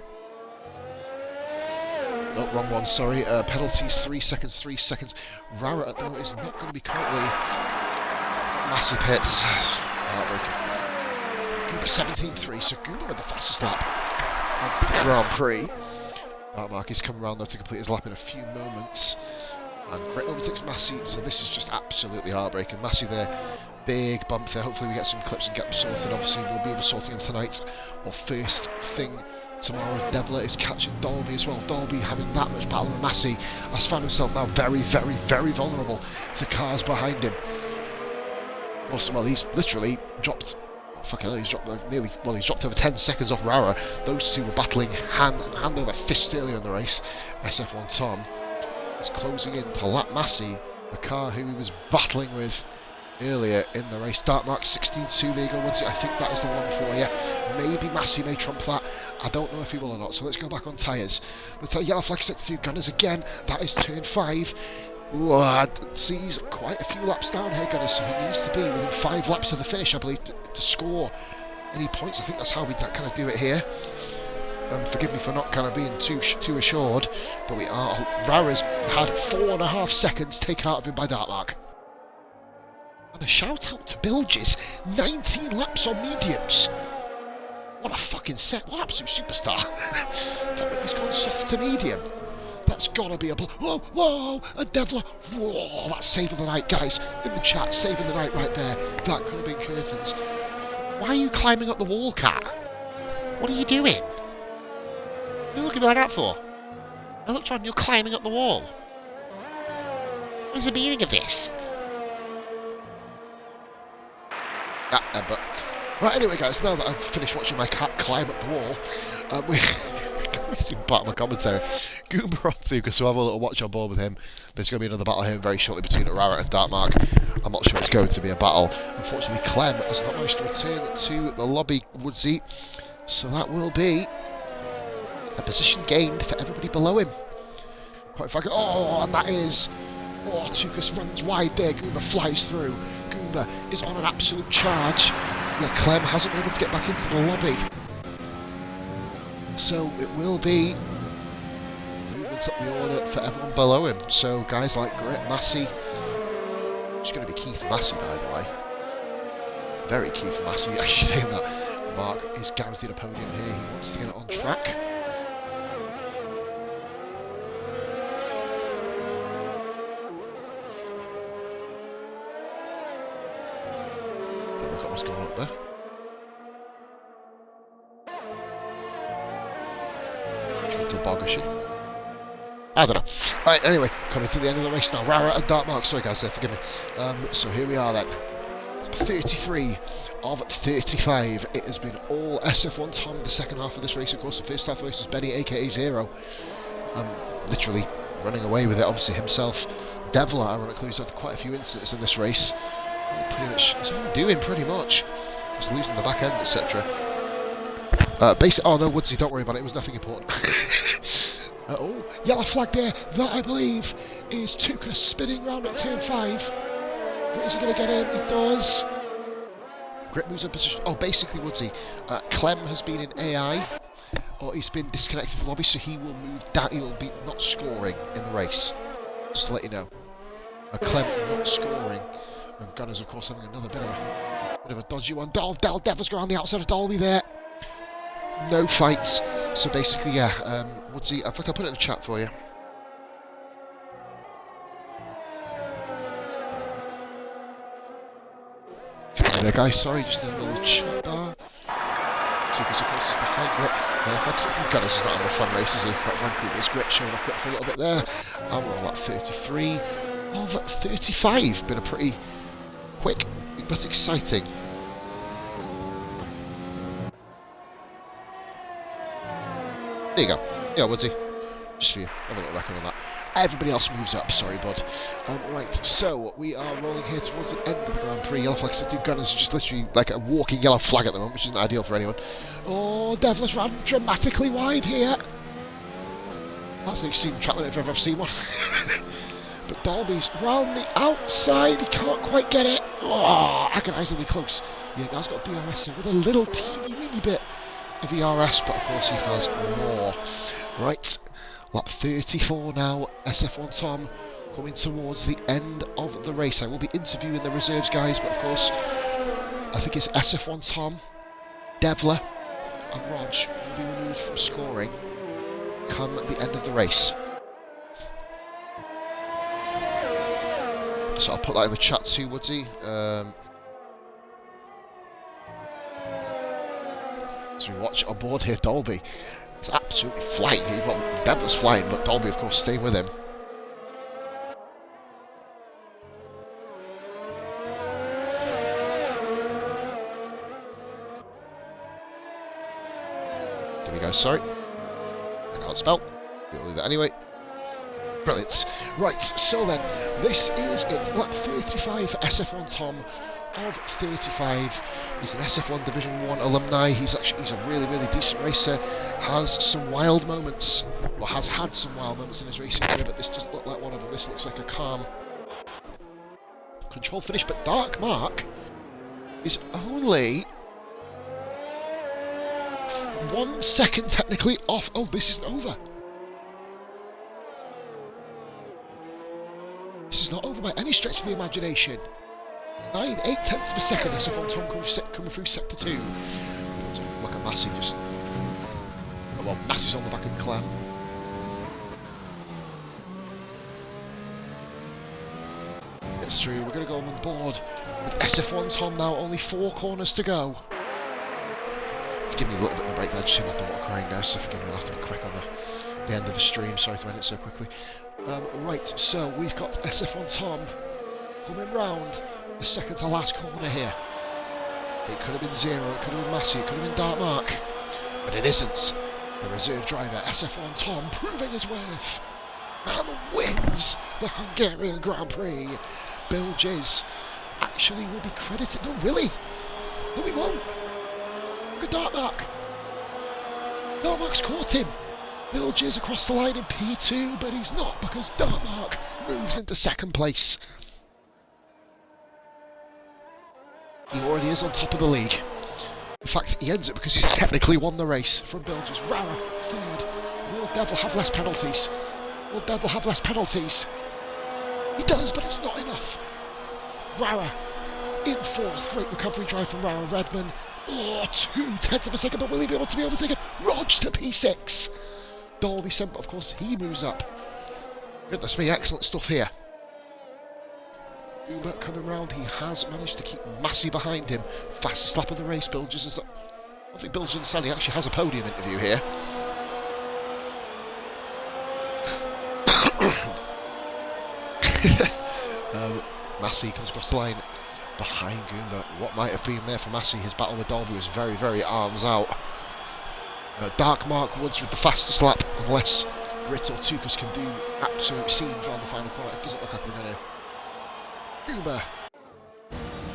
No, wrong one, sorry. Penalties, 3 seconds, 3 seconds. Rara at the moment is not going to be currently massive hits. Goomba 17.3, so Goomba with the fastest lap of the Grand Prix. Dartmark is coming around though to complete his lap in a few moments. And Grit overtakes Massey, so this is just absolutely heartbreaking. Massey there, big bump there. Hopefully we get some clips and get them sorted. Obviously we'll be able to sorting them tonight or first thing tomorrow. Devler is catching Dolby as well. Dolby having that much battle with Massey has found himself now very, very, very vulnerable to cars behind him. Also, well, he's literally dropped. Oh, fucking hell, he's dropped he's dropped over 10 seconds off Rara. Those two were battling hand over fist earlier in the race. SF1 Tom is closing in to lap Massey, the car who he was battling with earlier in the race. Dartmark 16.2, there you go, Woodsy. I think that is the one for you. Maybe Massey may trump that. I don't know if he will or not, so let's go back on tyres. The yellow flag set to do Gunners again. That is turn 5. Ooh, see, he's quite a few laps down here, Gunners, so he needs to be within 5 laps of the finish, I believe, to score any points. I think that's how we kind of do it here. Forgive me for not kind of being too assured, but we are. Rara's had 4.5 seconds taken out of him by Dartmark. And a shout out to Bilges, 19 laps on mediums. What a fucking set, what absolute superstar. He's gone soft to medium. That's gotta be a whoa, whoa, a Devler. Whoa, that's save of the night, guys. In the chat, save of the night right there. That could have been curtains. Why are you climbing up the wall, cat? What are you doing? What are you looking like that for? I looked around, you're climbing up the wall. What is the meaning of this? But right, anyway, guys, now that I've finished watching my cat climb up the wall, this is part of my commentary. Goomba on Tuka, so have a little watch on board with him. There's going to be another battle here very shortly between Rara and Dartmark. I'm not sure it's going to be a battle. Unfortunately, Clem has not managed to return to the lobby, Woodsy, so that will be a position gained for everybody below him. Quite frankly, oh, and that is... Oh, Tukas runs wide there, Goomba flies through. Goomba is on an absolute charge. Yeah, Clem hasn't been able to get back into the lobby. So it will be movement up the order for everyone below him. So guys like Grit, Massey, it's going to be key for Massey, by the way. Very key for Massey, actually saying that. Mark is guaranteed a podium here, he wants to get it on track. look at what's going on up there. Trying to bog is she? I don't know. Alright, anyway, coming to the end of the race now. Rara and Dark Mark. Sorry guys, forgive me. So here we are then. 33 of 35. It has been all SF1 Tom the second half of this race. Of course, the first half race was Benny, aka Zero. Literally running away with it, obviously himself. Devla, ironically, who's had quite a few incidents in this race. Pretty much, that's what I'm doing pretty much. Just losing the back end, etc. Oh no, Woodsy, don't worry about it, it was nothing important. Oh, yellow flag there. That, I believe, is Tuka spinning round at turn 5. Is he going to get in? He does. Grip moves in position. Oh, basically, Woodsy, Clem has been in AI, or he's been disconnected from lobby, so he will move down. He'll be not scoring in the race. Just to let you know. Clem not scoring. And Gunners, of course, having another bit of a dodgy one. Devils go around the outside of Dolby there. No fights. So basically, yeah, Woodsy, I think I'll put it in the chat for you. There, guys, sorry, just in the little chat there. Tukas, of course, is behind Grit. I think Gunners is not having a fun race, is he? Quite frankly, there's Grit showing off Grit for a little bit there. And we're on that 33 of 35. Been a pretty quick but exciting. There you go. Yeah, Woodsy. Just for you. Have a little record on that. Everybody else moves up. Sorry, bud. Right, so we are rolling here towards the end of the Grand Prix. Yellow flags, the two Gunners are just literally like a walking yellow flag at the moment, which isn't ideal for anyone. Oh, Devilish ran dramatically wide here. That's the extreme track limit if I've ever seen one. But Dolby's round the outside. He can't quite get it. Oh, agonisingly close. Yeah, guy's got DRS with a little teeny weeny bit of ERS, but of course he has more. Right, lap 34 now. SF1 Tom coming towards the end of the race. I will be interviewing the reserves, guys, but of course I think it's SF1 Tom, Devla and Rog will be removed from scoring come the end of the race. So I'll put that in the chat too, Woodsy. So we watch on board here, Dolby. It's absolutely flying here. Well, Devla's flying, but Dolby, of course, staying with him. Here we go, sorry. I can't spell. We'll do that anyway. Brilliant. Right, so then, this is it. Lap 35 for SF1 Tom of 35. He's an SF1 Division 1 alumni. He's a really, really decent racer. Has some wild moments, or has had some wild moments in his racing career, but this doesn't look like one of them. This looks like a calm control finish, but Dark Mark is only 1 second technically off. Oh, this isn't over. This is not over by any stretch of the imagination. 9/8 of a second, SF1 Tom coming through sector 2. Look at Massey just... Well, Massey's on the back of Clem. Gets through, we're going to go on board with SF1 Tom now, only 4 corners to go. Forgive me a little bit of a break there, just hear my daughter crying, guys, so forgive me, I'll have to be quick on the end of the stream, sorry to end it so quickly. Right, so we've got SF1 Tom coming round the second to last corner here. It could have been Zero, it could have been Massey, it could have been Dark Mark, but it isn't. The reserve driver, SF1 Tom, proving his worth, and wins the Hungarian Grand Prix. Bilges actually will be credited. No, will he? No, he won't. Look at Dark Mark. Dark Mark's caught him. Bilges across the line in P2, but he's not, because Dark Mark moves into second place. He already is on top of the league. In fact, he ends it because he's technically won the race from Bilges. Rara, third. Will Devil have less penalties? Will Devil have less penalties? He does, but it's not enough. Rara in fourth. Great recovery drive from Rara Redman. Oh, 0.2 of a second, but will he be able to be overtaken? Rog to P6. Dolby sent, but of course he moves up. Goodness me, excellent stuff here. Uber coming round, he has managed to keep Massey behind him. Fastest lap of the race, Bilges. I think Bilges Sally actually has a podium interview here. Massey comes across the line behind Goomba. What might have been there for Massey, his battle with Dolby was very, very arms out. Dark Mark Woods with the fastest lap, unless Grit or Tukas can do absolute scenes around the final corner. It doesn't look like we're going to. Goomba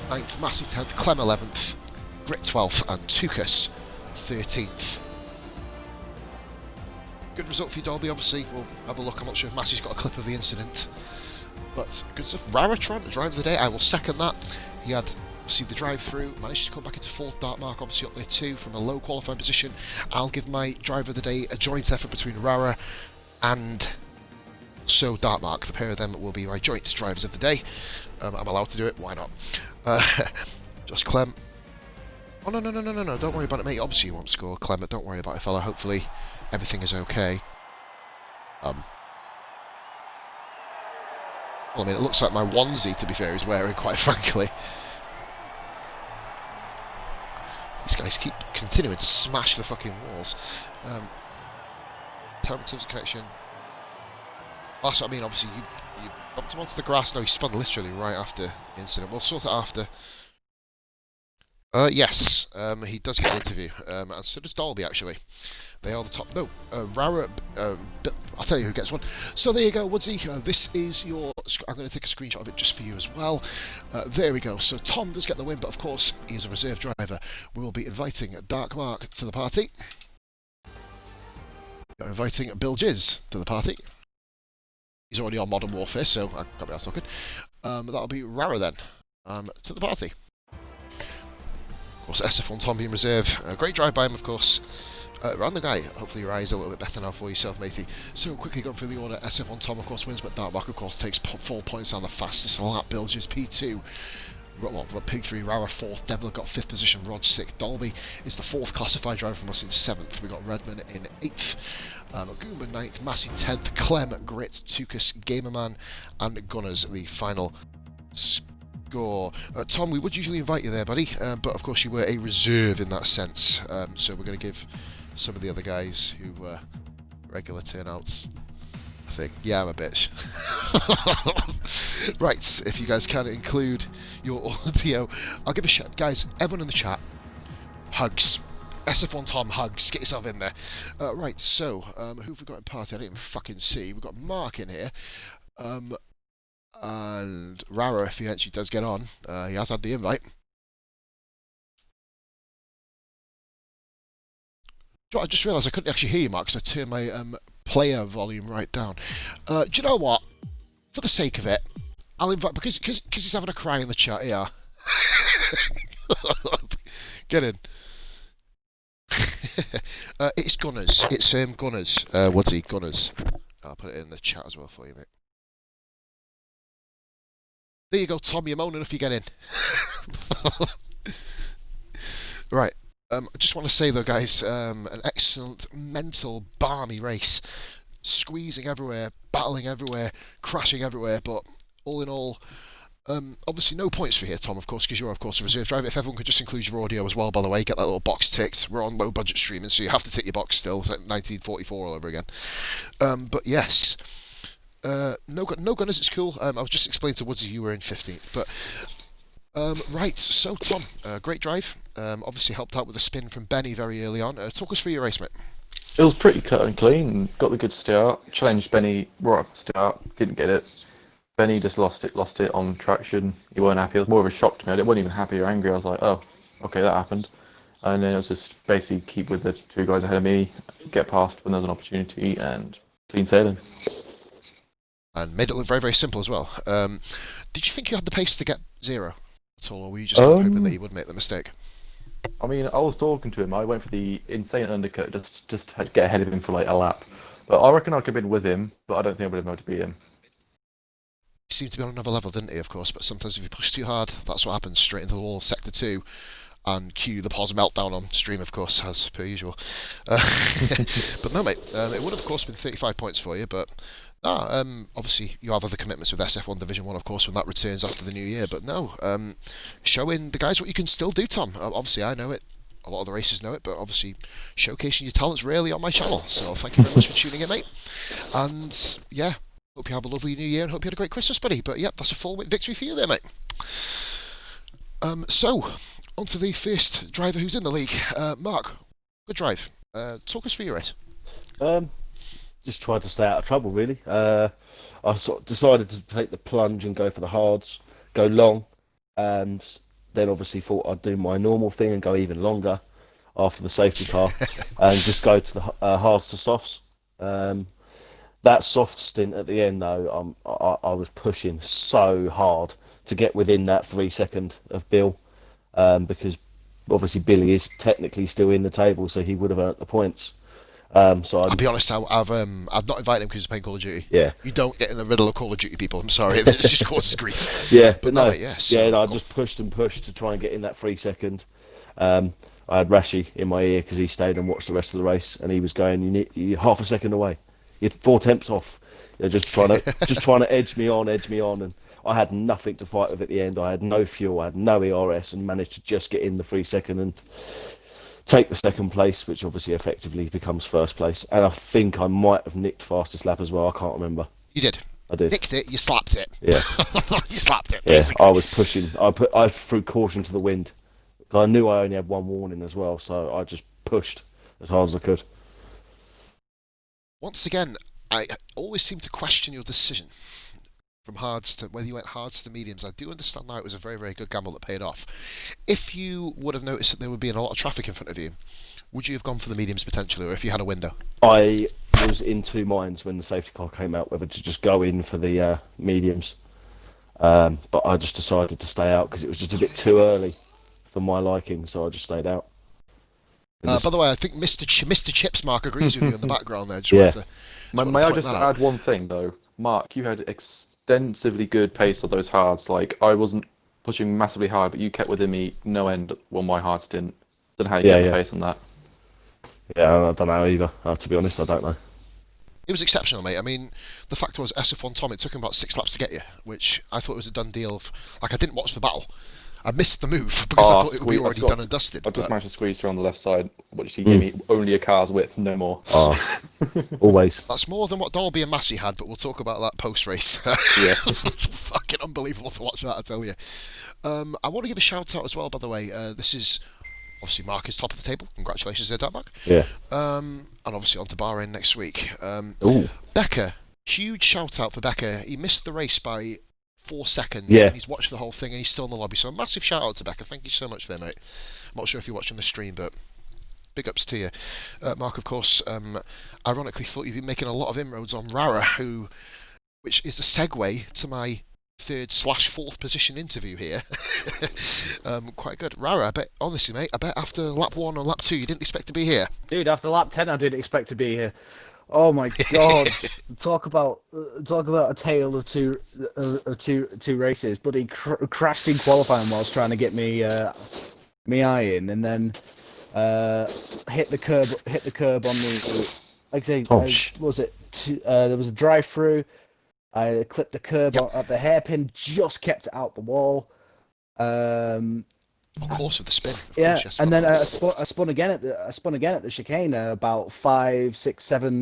9th, Massey 10th, Clem 11th, Grit 12th, and Tukas 13th. Good result for you, Dolby, obviously. We'll have a look. I'm not sure if Massey's got a clip of the incident. But good stuff. Raratron, driver of the day, I will second that. He had obviously the drive through, managed to come back into 4th. Dark Mark obviously up there too from a low qualifying position. I'll give my driver of the day a joint effort between Rara and Dark Mark. The pair of them will be my joint drivers of the day. I'm allowed to do it, why not? Just Clem. Oh no, don't worry about it, mate. Obviously you won't score, Clem, but don't worry about it, fella. Hopefully everything is okay. Well, I mean, it looks like my onesie, to be fair, is wearing, quite frankly. These guys keep continuing to smash the fucking walls. Terrible terms of connection. That's what I mean, obviously, you bumped him onto the grass. No, he spun literally right after the incident. We'll sort it after. Yes, he does get an interview, and so does Dolby, actually. They are the top. No, Rara. I'll tell you who gets one. So there you go, Woodsy. This is your. I'm going to take a screenshot of it just for you as well. There we go. So Tom does get the win, but of course he is a reserve driver. We will be inviting Dark Mark to the party. We're inviting Bill Jizz to the party. He's already on Modern Warfare, so I can't be asked talking. That'll be Rara then. To the party. Of course, SF1 Tom being reserve. Great drive by him, of course. Around the guy, hopefully your eyes are a little bit better now for yourself, matey. So quickly going through the order, SF1 Tom of course wins, but Dark Mark of course takes 4 points on the fastest lap. Bilges P2, Pig 3, Rara 4th, Devil got 5th position, Rod 6th, Dolby is the 4th classified driver from us in 7th, we got Redman in 8th, Goomba 9th, Massey 10th, Clem, Grit, Tukas, Gamerman, and Gunners the final score. Tom, we would usually invite you there, buddy, but of course you were a reserve in that sense, so we're going to give some of the other guys who were regular turnouts a thing. Yeah, I'm a bitch. Right, if you guys can include your audio, I'll give a shout. Guys, everyone in the chat, hugs. SF1 Tom, hugs. Get yourself in there. Right, so, who have we got in party? I didn't even fucking see. We've got Mark in here. And Rara, if he actually does get on, he has had the invite. I just realised I couldn't actually hear you, Mark, because I turned my player volume right down. Do you know what? For the sake of it, I'll invite, because he's having a cry in the chat, yeah. Get in. It's Gunners. It's Gunners. Woodsy, Gunners. I'll put it in the chat as well for you, mate. There you go, Tom. You're moaning if you get in. Right. I just want to say though, guys, an excellent mental balmy race, squeezing everywhere, battling everywhere, crashing everywhere, but all in all, obviously no points for here, Tom, of course, because you're of course a reserve driver. If everyone could just include your audio as well, by the way, get that little box ticked. We're on low budget streaming, so you have to tick your box still. It's like 1944 all over again. But yes, no gunners, it's cool. I was just explaining to Woodsy you were in 15th, but. Right, so Tom, great drive. Obviously helped out with a spin from Benny very early on. Talk us through your race, mate. It was pretty cut and clean. Got the good start. Challenged Benny right off the start. Didn't get it. Benny just lost it on traction. He weren't happy. It was more of a shock to me. I wasn't even happy or angry. I was like, oh, okay, that happened. And then it was just basically keep with the 2 guys ahead of me, get past when there's an opportunity, and clean sailing. And made it look very, very simple as well. Did you think you had the pace to get 0? At all, or were you just hoping that he would make the mistake? I mean, I was talking to him. I went for the insane undercut just to get ahead of him for like a lap. But I reckon I could have been with him, but I don't think I would have been able to beat him. He seemed to be on another level, didn't he, of course? But sometimes if you push too hard, that's what happens. Straight into the wall, Sector 2. And cue the pause meltdown on stream, of course, as per usual. But no, mate, it would have, of course, been 35 points for you, but Obviously you have other commitments with SF1 Division 1, of course, when that returns after the new year. But no, showing the guys what you can still do, Tom. Obviously I know it. A lot of the racers know it, but obviously showcasing your talent's rarely on my channel. So thank you very much for tuning in, mate. And yeah, hope you have a lovely new year and hope you had a great Christmas, buddy. But yeah, that's a full victory for you there, mate. So, on to the first driver who's in the league. Mark, good drive. Talk us through your race. Just tried to stay out of trouble, really. I sort of decided to take the plunge and go for the hards, go long, and then obviously thought I'd do my normal thing and go even longer after the safety car and just go to the hards to softs. That soft stint at the end, though, I was pushing so hard to get within that 3 second of Bill, because obviously Billy is technically still in the table, so he would have earned the points. So I'll be honest, I've not invited him because he's playing Call of Duty. Yeah. You don't get in the middle of Call of Duty, people. I'm sorry, it just causes grief. Yeah, but no, yes. Yeah, no, I just pushed and pushed to try and get in that 3 second. I had Rashi in my ear because he stayed and watched the rest of the race, and he was going, "You're half a second away. You're 4 tenths off." Just trying to edge me on, and I had nothing to fight with at the end. I had no fuel, I had no ERS, and managed to just get in the 3 second and take the second place, which obviously effectively becomes first place. And I think I might have nicked fastest lap as well. I can't remember. You did. I did. Nicked it. You slapped it. Yeah. You slapped it. Basically. Yeah. I was pushing. I threw caution to the wind. I knew I only had one warning as well, so I just pushed as hard as I could. Once again, I always seem to question your decision from hards to whether you went hards to mediums. I do understand now it was a very, very good gamble that paid off. If you would have noticed that there would be a lot of traffic in front of you, would you have gone for the mediums potentially, or if you had a window? I was in two minds when the safety car came out whether to just go in for the mediums, but I just decided to stay out because it was just a bit too early for my liking, so I just stayed out. By the way, I think Mr. Chips Mark agrees with you in the background there. May I just add one thing though? Mark, you had extensively good pace on those hards. Like, I wasn't pushing massively hard, but you kept within me no end on my hard stint. Don't know how you get the pace on that. Yeah, I don't know either. To be honest, I don't know. It was exceptional, mate. I mean, the fact was, SF1 Tom, it took him about 6 laps to get you, which I thought was a done deal. I didn't watch the battle. I missed the move because I thought it would be already done and dusted. I just managed to squeeze through on the left side, which he gave me only a car's width, no more. Always. That's more than what Dolby and Massey had, but we'll talk about that post-race. Yeah. Fucking unbelievable to watch that, I tell you. I want to give a shout out as well, by the way. This is obviously Mark is top of the table. Congratulations there, Mark. Yeah. And obviously on to Bahrain next week. Ooh. Becca, huge shout out for Becca. He missed the race by 4 seconds, and he's watched the whole thing, and he's still in the lobby. So a massive shout out to Becca. Thank you so much there, mate. I'm not sure if you're watching the stream, but big ups to you. Mark, of course, ironically thought you'd been making a lot of inroads on Rara, which is a segue to my 3rd/4th position interview here. Quite good. Rara, I bet, honestly, mate, I bet after lap 1 or lap 2 you didn't expect to be here. Dude, after lap 10 I didn't expect to be here. Oh my god! talk about a tale of two races. But he crashed in qualifying whilst trying to get me eye in, and then hit the curb on the. Like I say, there was a drive through. I clipped the curb at the hairpin, just kept it out the wall. Of course, with the spin. And then I spun again at the chicane about 5, 6, 7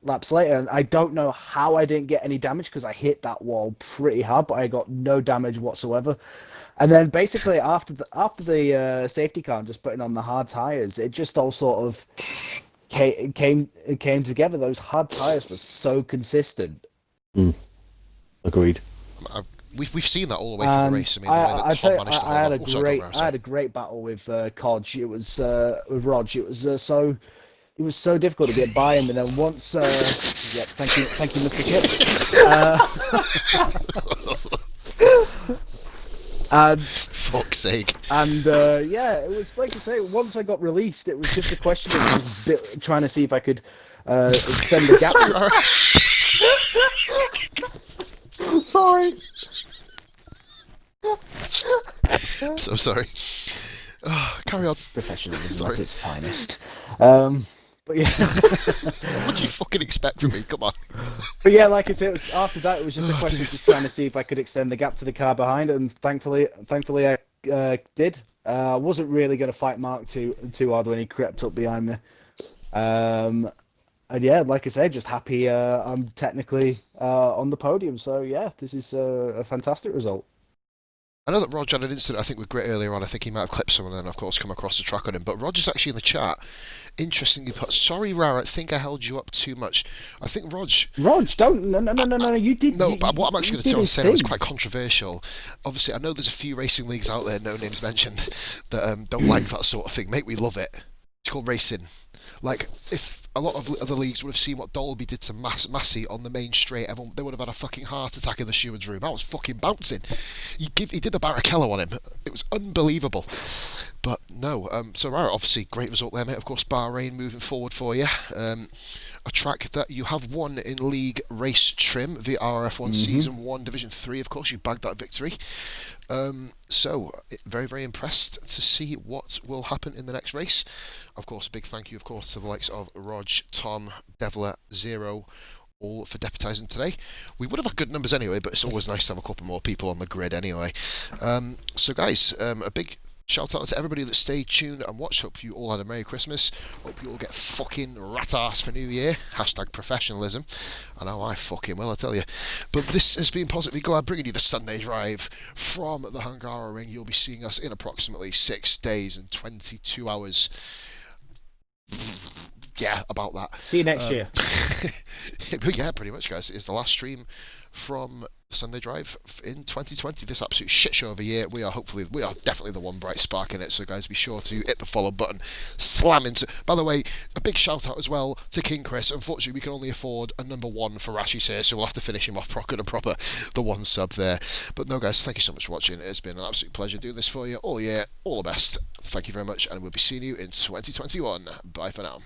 laps later, and I don't know how I didn't get any damage because I hit that wall pretty hard, but I got no damage whatsoever. And then basically after the safety car and just putting on the hard tires, it just all sort of came together. Those hard tires were so consistent. Agreed. We've seen that all the way through the race. I mean, I had a great battle with Kodge. It was with Rog. It was so difficult to get by him, and then once, thank you, Mr. Kip. And fuck's sake. And it was like I say. Once I got released, it was just a question of just trying to see if I could extend the gap. Sorry. I'm so sorry. Carry on. Professionalism at its finest. But yeah. What do you fucking expect from me? Come on. But yeah, like I said, after that, it was just a Oh, question dear. of just trying to see if I could extend the gap to the car behind, and thankfully, I did. I wasn't really going to fight Mark too hard when he crept up behind me. And yeah, like I said, just happy I'm technically on the podium. So yeah, this is a fantastic result. I know that Rog had an incident, I think, with Grit earlier on. I think he might have clipped someone and then, of course, come across the track on him. But Roger's actually in the chat. Interestingly put, sorry, Rara, I think I held you up too much. I think Rog. Rog, don't no, you did. No, you, but what I'm actually going to you say did on his saying was thing. quite controversial. Obviously, I know there's a few racing leagues out there, no names mentioned, that don't like that sort of thing. Mate, we love it. It's called racing. Like, if a lot of other leagues would have seen what Dolby did to Massey on the main straight, everyone, they would have had a fucking heart attack in the steward's room. I was fucking bouncing. He did the Barrichello on him. It was unbelievable. But no, so Rara, obviously, great result there, mate. Of course, Bahrain moving forward for you. A track that you have won in League Race Trim via RF1 Season 1 Division 3, of course, you bagged that victory. So, very, very impressed to see what will happen in the next race. Of course, a big thank you, of course, to the likes of Rog, Tom, Devler, Zero, all for deputising today. We would have had good numbers anyway, but it's always nice to have a couple more people on the grid anyway. So guys, a big shout out to everybody that stayed tuned and watched. Hope you all had a Merry Christmas. Hope you all get fucking rat ass for New Year. Hashtag professionalism. I know I fucking will, I tell you. But this has been Positively Glad bringing you the Sunday Drive from the Hungary Ring. You'll be seeing us in approximately 6 days and 22 hours. Yeah, about that. See you next year. Yeah, pretty much, guys. It's the last stream from the Sunday Drive in 2020. This absolute shit show of a year. We are definitely the one bright spark in it. So, guys, be sure to hit the follow button, slam into. By the way, a big shout out as well to King Chris. Unfortunately, we can only afford a number one for Rashi's here, so we'll have to finish him off proper and proper. The one sub there. But no, guys, thank you so much for watching. It's been an absolute pleasure doing this for you all year. All the best. Thank you very much, and we'll be seeing you in 2021. Bye for now.